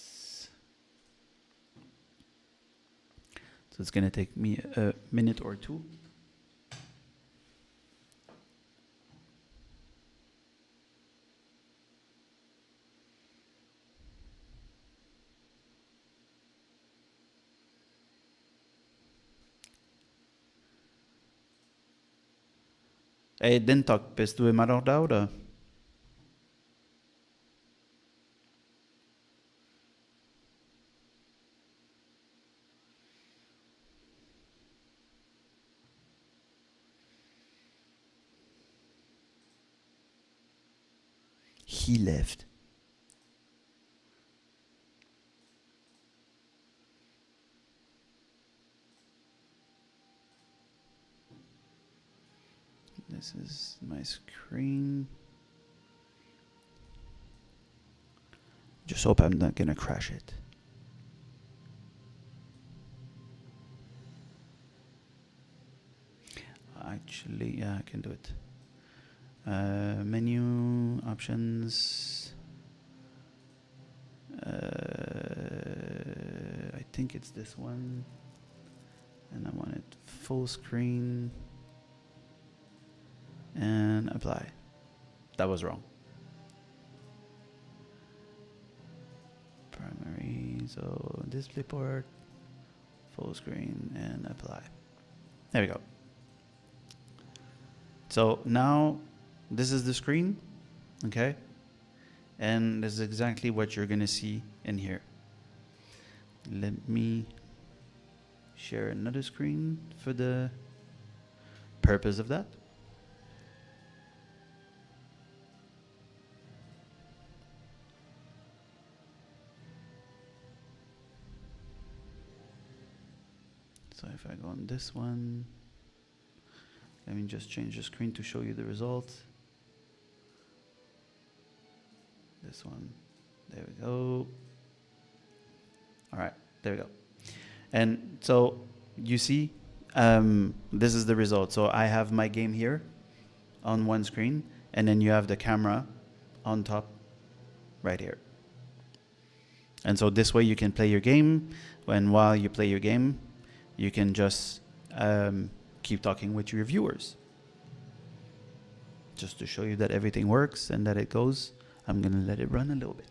So it's going to take me a minute or two. Hey, den tak, bist du immer noch da, oder? He left. This is my screen. Just hope I'm not gonna crash it. Actually, yeah, I can do it. Menu, options. I think it's this one. And I want it full screen. And apply. That was wrong. Primary, so display port, full screen, and apply. There we go. So now this is the screen, okay? And this is exactly what you're gonna see in here. Let me share another screen for the purpose of that. So if I go on this one, let me just change the screen to show you the results. This one, there we go. All right, there we go. And so you see, this is the result. So I have my game here on one screen, and then you have the camera on top right here. And so this way you can play your game, and while you play your game, you can just keep talking with your viewers. Just to show you that everything works and that it goes, I'm gonna let it run a little bit.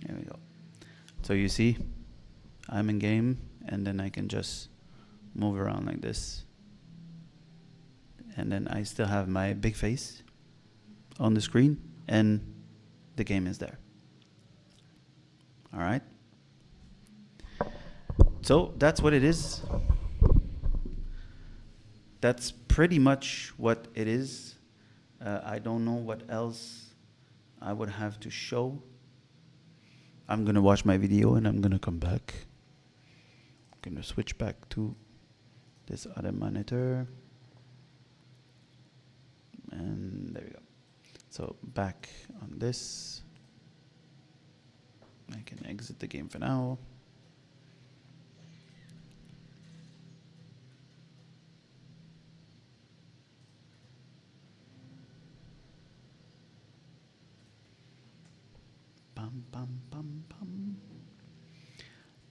There we go. So you see, I'm in game, and then I can just move around like this. And then I still have my big face on the screen, and the game is there. All right. So that's what it is. That's pretty much what it is. I don't know what else I would have to show. I'm gonna watch my video and I'm gonna come back. I'm gonna switch back to this other monitor. And there we go. So back on this. I can exit the game for now. Pum pum pum pum.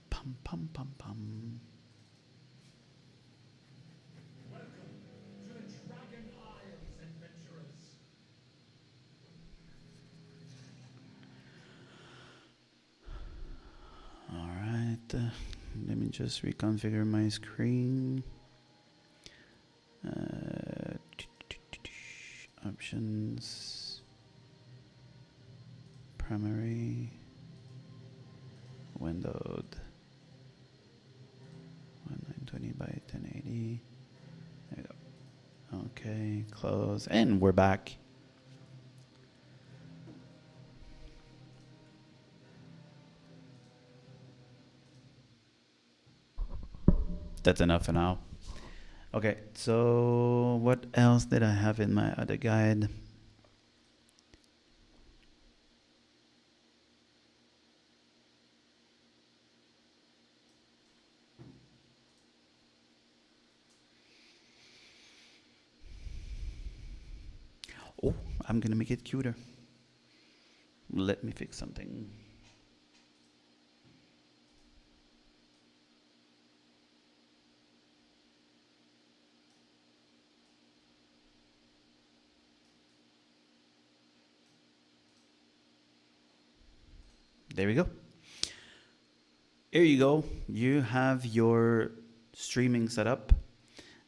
Pum pum pum pum. Welcome to the Dragon Isles, adventurers. All right. Let me just reconfigure my screen. Options. Primary. Windowed. 1920 by 1080. There we go. Okay, close. And we're back. That's enough for now. Okay, so what else did I have in my other guide? Oh, I'm gonna make it cuter. Let me fix something. There we go. Here you go. You have your streaming set up.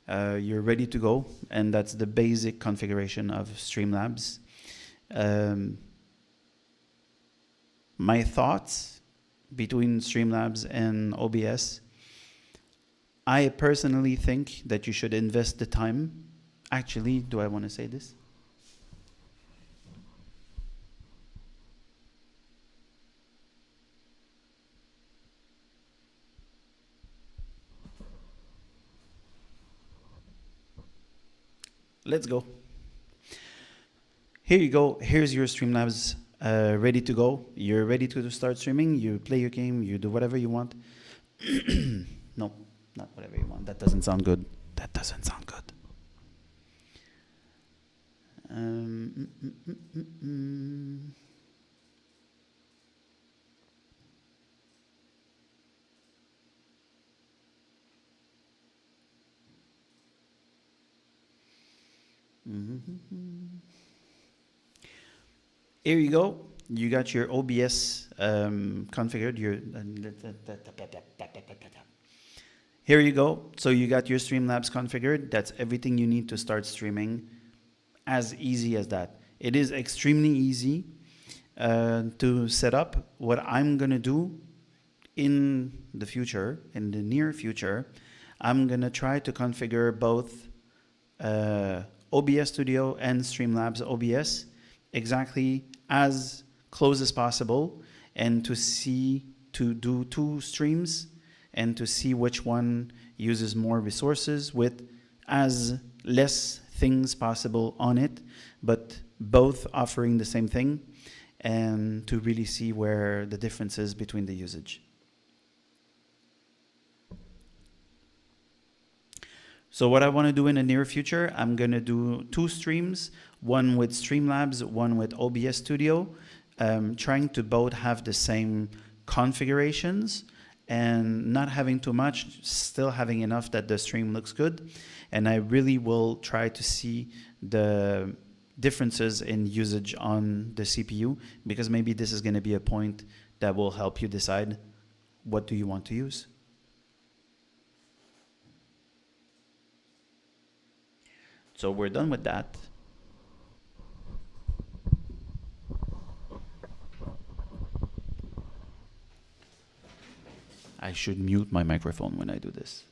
You're ready to go, and that's the basic configuration of Streamlabs. My thoughts between Streamlabs and OBS. I personally think that you should invest the time. Actually, do I want to say this? Let's go. Here you go. Here's your Streamlabs ready to go. You're ready to start streaming. You play your game. You do whatever you want. No, not whatever you want. That doesn't sound good. That doesn't sound good. Um, mm, mm, mm, mm. Here you go. You got your OBS configured. Here you go. So you got your Streamlabs configured. That's everything you need to start streaming. As easy as that. It is extremely easy to set up. What I'm gonna do in the future, in the near future, I'm gonna try to configure both OBS Studio and Streamlabs OBS exactly as close as possible, and to do 2 streams and to see which one uses more resources with as less things possible on it, but both offering the same thing, and to really see where the difference is between the usage. So what I want to do in the near future, I'm going to do 2 streams, one with Streamlabs, one with OBS Studio, trying to both have the same configurations and not having too much, still having enough that the stream looks good. And I really will try to see the differences in usage on the CPU, because maybe this is going to be a point that will help you decide what do you want to use. So we're done with that. I should mute my microphone when I do this.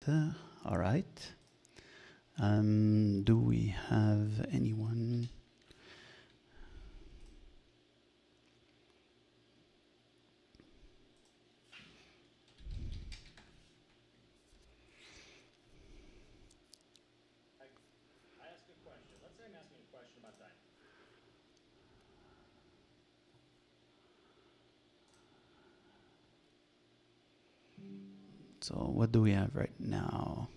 All right. Do we have anyone? I ask a question. Let's say I'm asking a question about that. So what do we have right now?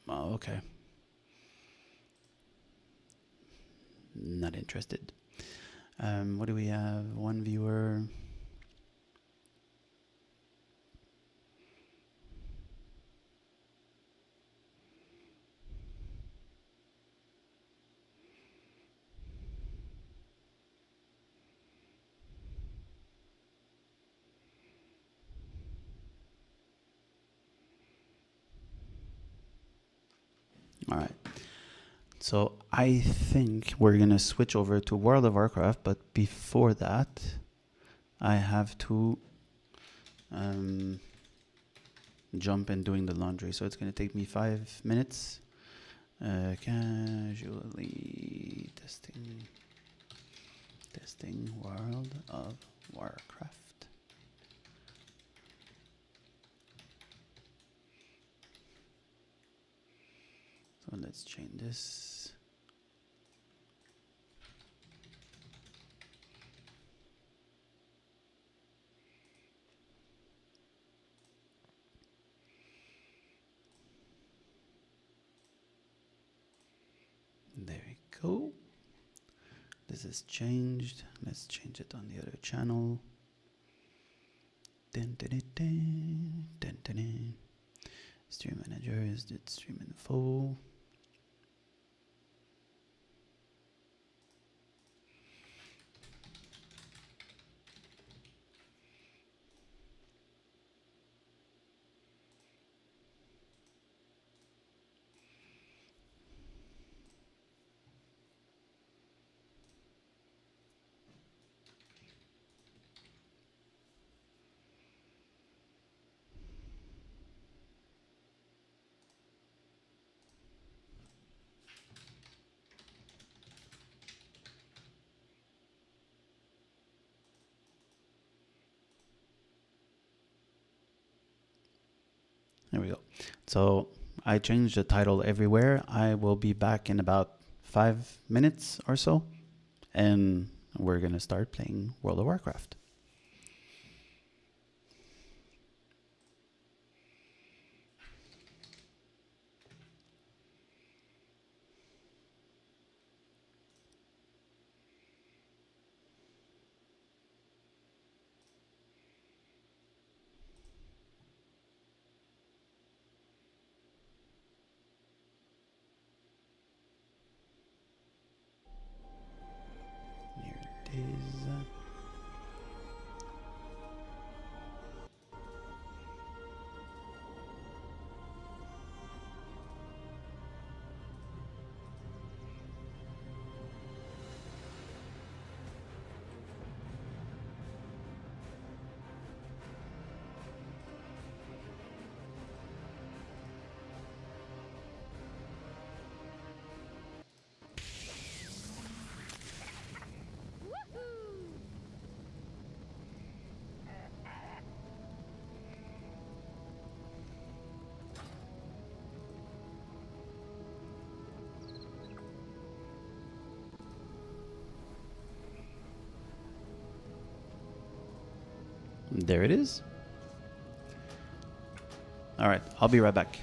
Oh, okay. Not interested. What do we have? One viewer. All right. So I think we're going to switch over to World of Warcraft, but before that, I have to jump in doing the laundry. So it's going to take me 5 minutes. Casually testing World of Warcraft. So let's change this. There we go. This is changed. Let's change it on the other channel. Dun, dun, dun, dun, dun, dun, dun. Stream manager is the stream info. There we go. So I changed the title everywhere. I will be back in about 5 minutes or so, and we're going to start playing World of Warcraft. Here it is. There it is. All right, I'll be right back.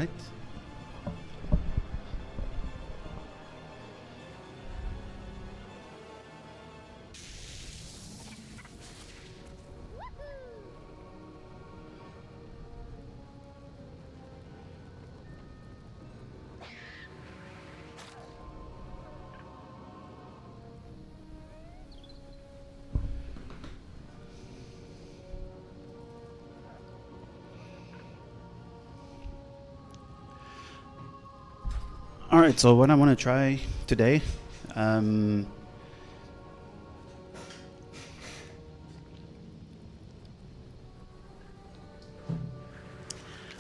right. All right, so what I want to try today,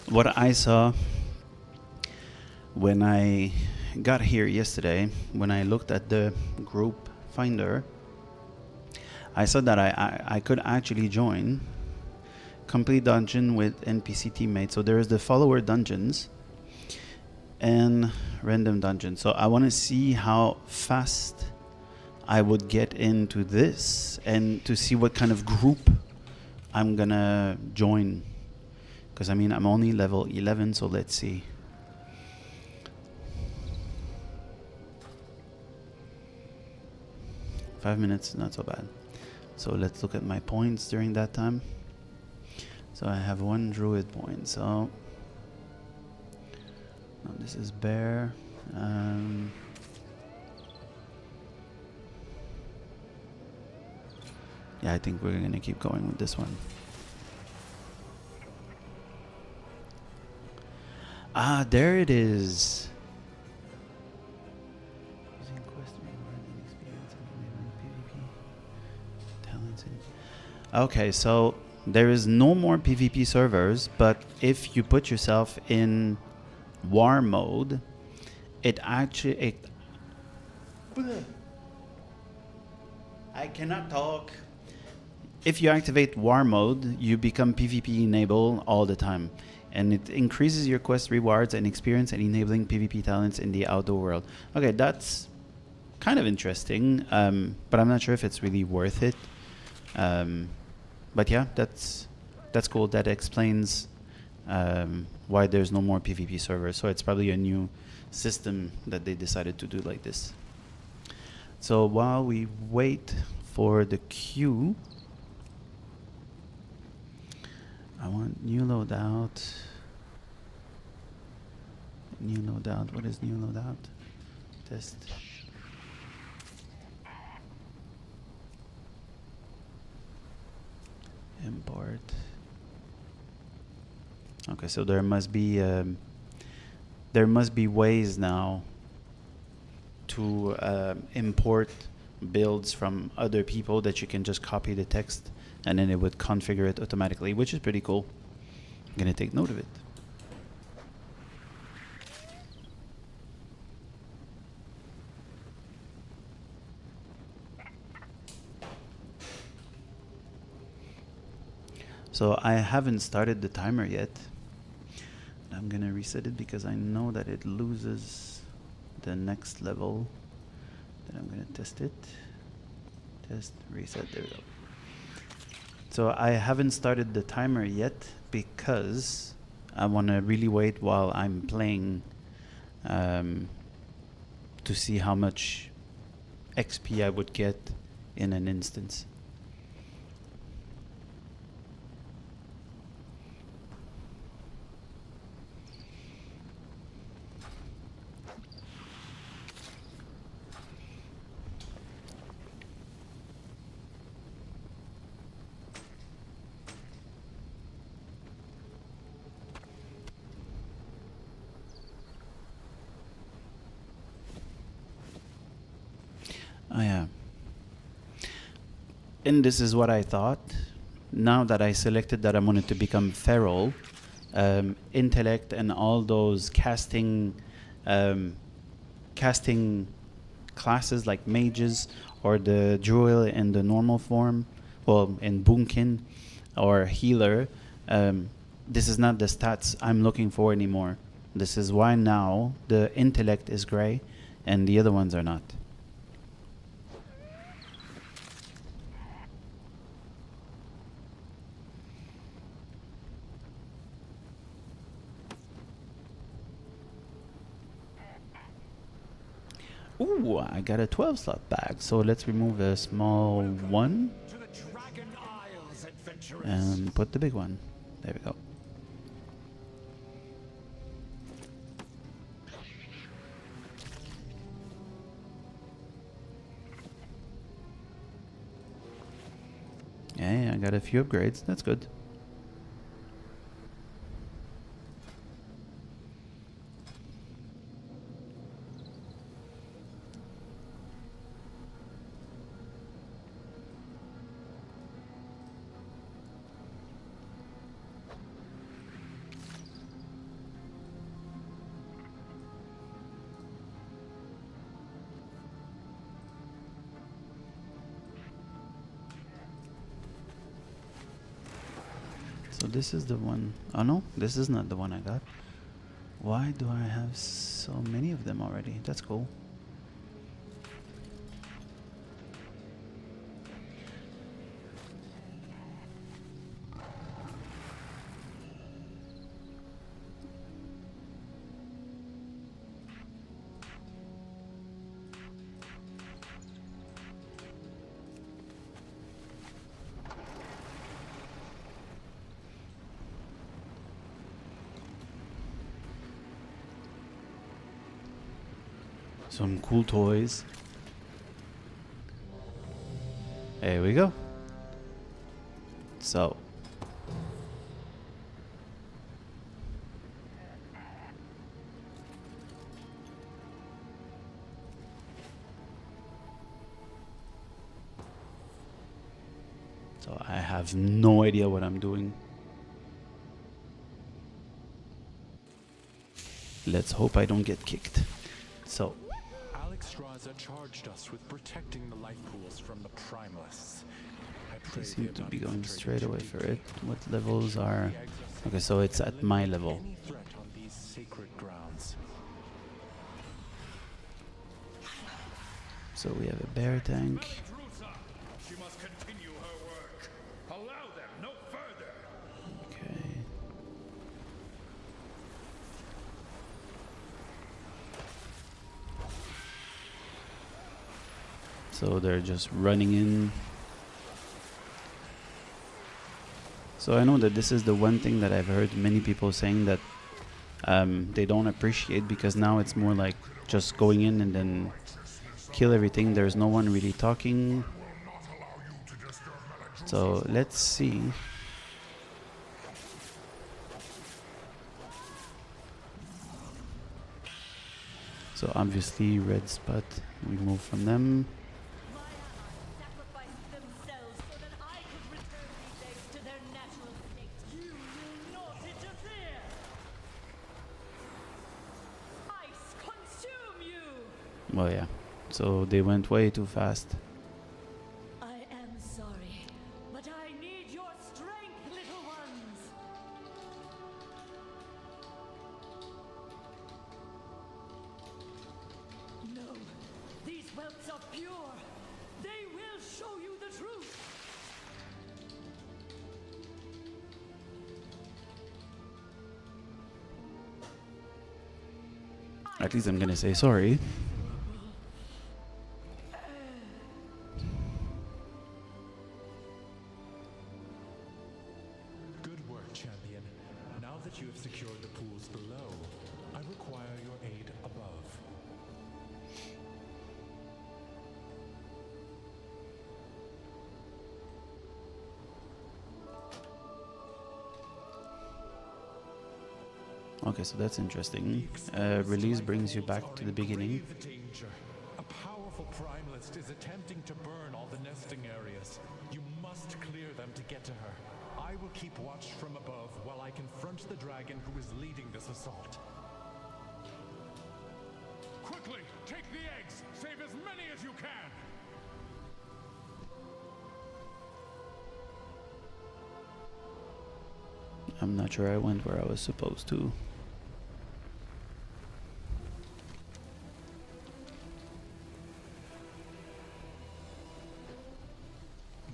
what I saw when I got here yesterday, when I looked at the group finder, I saw that I could actually join complete dungeon with NPC teammates. So there is the follower dungeons and random dungeon. So I want to see how fast I would get into this and to see what kind of group I'm gonna join, because I mean I'm only level 11, so let's see. Five minutes, not so bad. So let's look at my points during that time. So I have 1 druid point, so no, this is bear. Yeah, I think we're gonna keep going with this one. Ah, there it is. Using quest reward and experience and PvP talents. Okay, so there is no more PvP servers, but if you put yourself in war mode, it actually I cannot talk. If you activate war mode, you become PvP enabled all the time, and it increases your quest rewards and experience and enabling PvP talents in the outdoor world. Okay, that's kind of interesting, but I'm not sure if it's really worth it. But yeah, that's cool. That explains why there's no more PvP servers. So it's probably a new system that they decided to do like this. So while we wait for the queue, I want new loadout. New loadout. What is new loadout? Test. Import. Okay, so there must be ways now to import builds from other people that you can just copy the text and then it would configure it automatically, which is pretty cool. I'm gonna take note of it. So I haven't started the timer yet. I'm gonna reset it because I know that it loses the next level. Then I'm gonna test it. Test, reset, there we go. So I haven't started the timer yet because I wanna really wait while I'm playing to see how much XP I would get in an instance. Oh yeah. And this is what I thought. Now that I selected that I wanted to become feral, intellect and all those casting classes like mages or the druid in the normal form, well, in boomkin or healer, this is not the stats I'm looking for anymore. This is why now the intellect is gray and the other ones are not. Ooh, I got a 12 slot bag. So let's remove a small one and put the big one. There we go. Yeah, I got a few upgrades. That's good. So this is the one. Oh no, this is not the one I got. Why do I have so many of them already? That's cool. Some cool toys. There we go. So I have no idea what I'm doing. Let's hope I don't get kicked. So charged us with protecting the life pools from the primalists. they seem to be going straight away for it. What levels are... Okay, so it's at my level. Any threat on these sacred grounds. So we have a bear tank. She must continue her work. Allow them no further. Okay. So they're just running in. So I know that this is the one thing that I've heard many people saying that they don't appreciate, because now it's more like just going in and then kill everything. There's no one really talking. So let's see. So obviously red spot, we move from them. Well, yeah. So they went way too fast. I am sorry, but I need your strength, little ones. No, these whelps are pure. They will show you the truth. At least I'm gonna say sorry. You have secured the pools below. I require your aid above. Okay, so that's interesting. Release brings you back to the beginning. A powerful primalist is attempting to burn all the nesting areas. You must clear them to get to her. I will keep watch from above while I confront the dragon who is leading this assault. Quickly, take the eggs. Save as many as you can. I'm not sure I went where I was supposed to.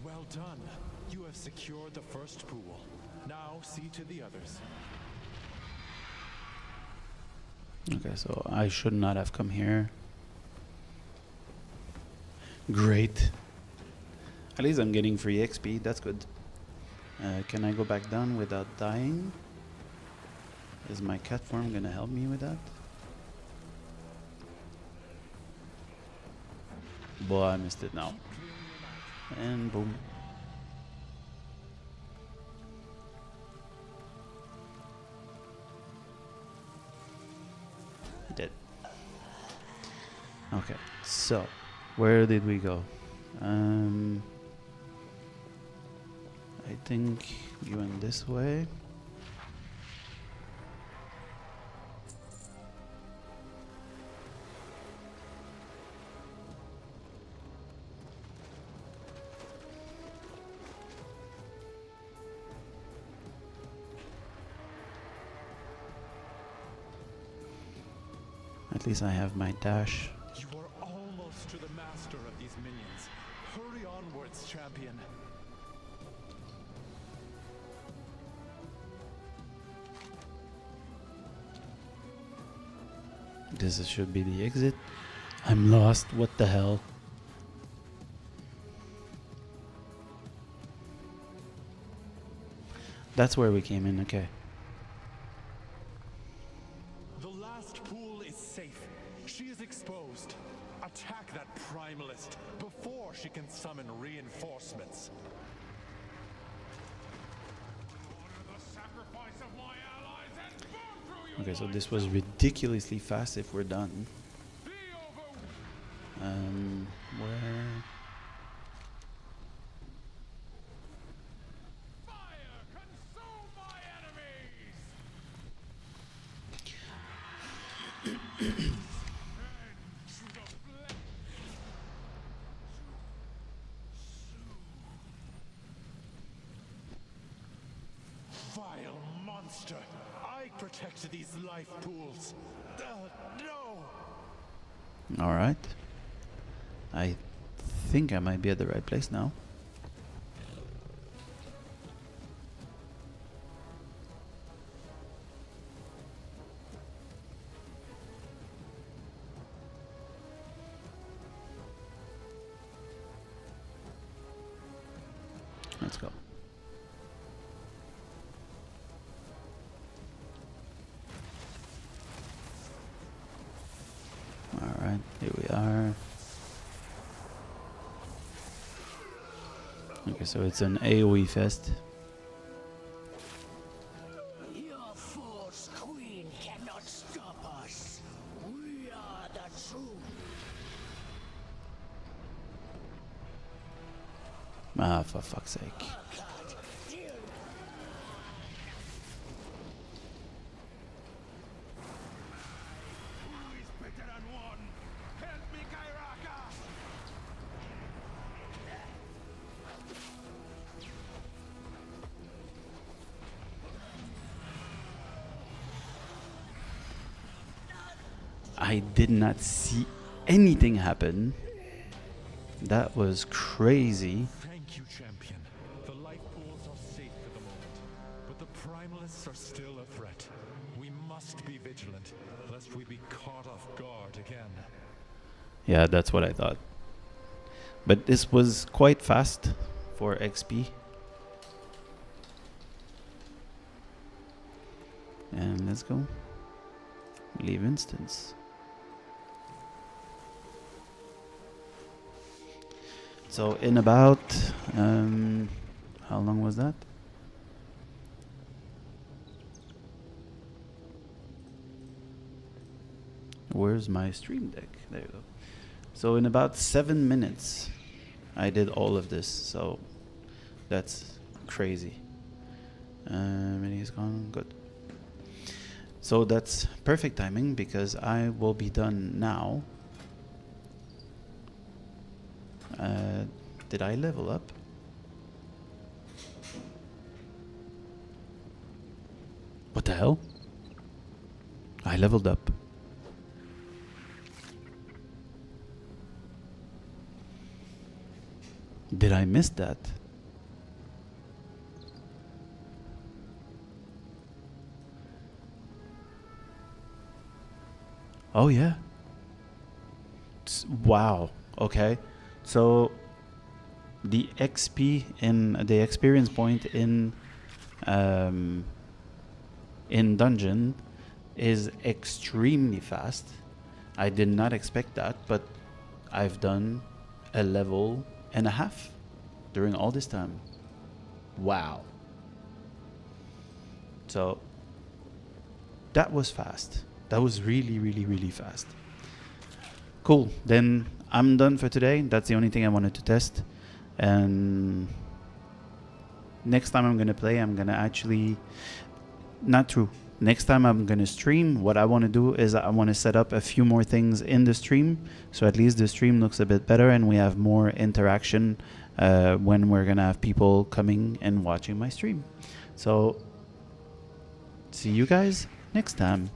Well done. You have secured the first pool. Now see to the others. Okay, so I should not have come here. Great. At least I'm getting free XP. That's good. Can I go back down without dying? Is my cat form gonna help me with that? Boy, I missed it now. And boom. Dead. Okay, so where did we go? I think you went this way. At least I have my dash. You are almost to the master of these minions. Hurry onwards, champion. Should be the exit. I'm lost. What the hell? That's where we came in. Okay. The last pool is safe. She is exposed. Attack that primalist before she can summon reinforcements. Honor the sacrifice of my allies and burn through you. Okay, so this was ridiculously fast if we're done. Be over. Where? Fire, consume my enemies. Vile monster! I protect these life pools. No! All right. I think I might be at the right place now. Let's go. All right, here we are. Okay, so it's an AoE fest. Your false queen cannot stop us. We are the truth. Ah, for fuck's sake. Who is better than one? Help me, Kairaka! I did not see anything happen. That was crazy. Thank you, champion. The life pools are safe for the moment, but the primalists are still a threat. We must be vigilant, lest we be caught off guard again. Yeah, that's what I thought. But this was quite fast for XP. And let's go. Leave instance. So in about, how long was that? Where's my stream deck? There you go. So in about 7 minutes, I did all of this. So that's crazy. And he's gone. Good. So that's perfect timing because I will be done now. Did I level up? What the hell? I leveled up. Did I miss that? Oh yeah. Wow. Okay. So the XP in the experience point in dungeon is extremely fast. I did not expect that, but I've done a level and a half during all this time. Wow. So that was fast. That was really, really, really fast. Cool. Then I'm done for today. That's the only thing I wanted to test. And next time I'm going to play, I'm going to actually... Not true. Next time I'm going to stream, what I want to do is I want to set up a few more things in the stream. So at least the stream looks a bit better and we have more interaction when we're going to have people coming and watching my stream. So see you guys next time.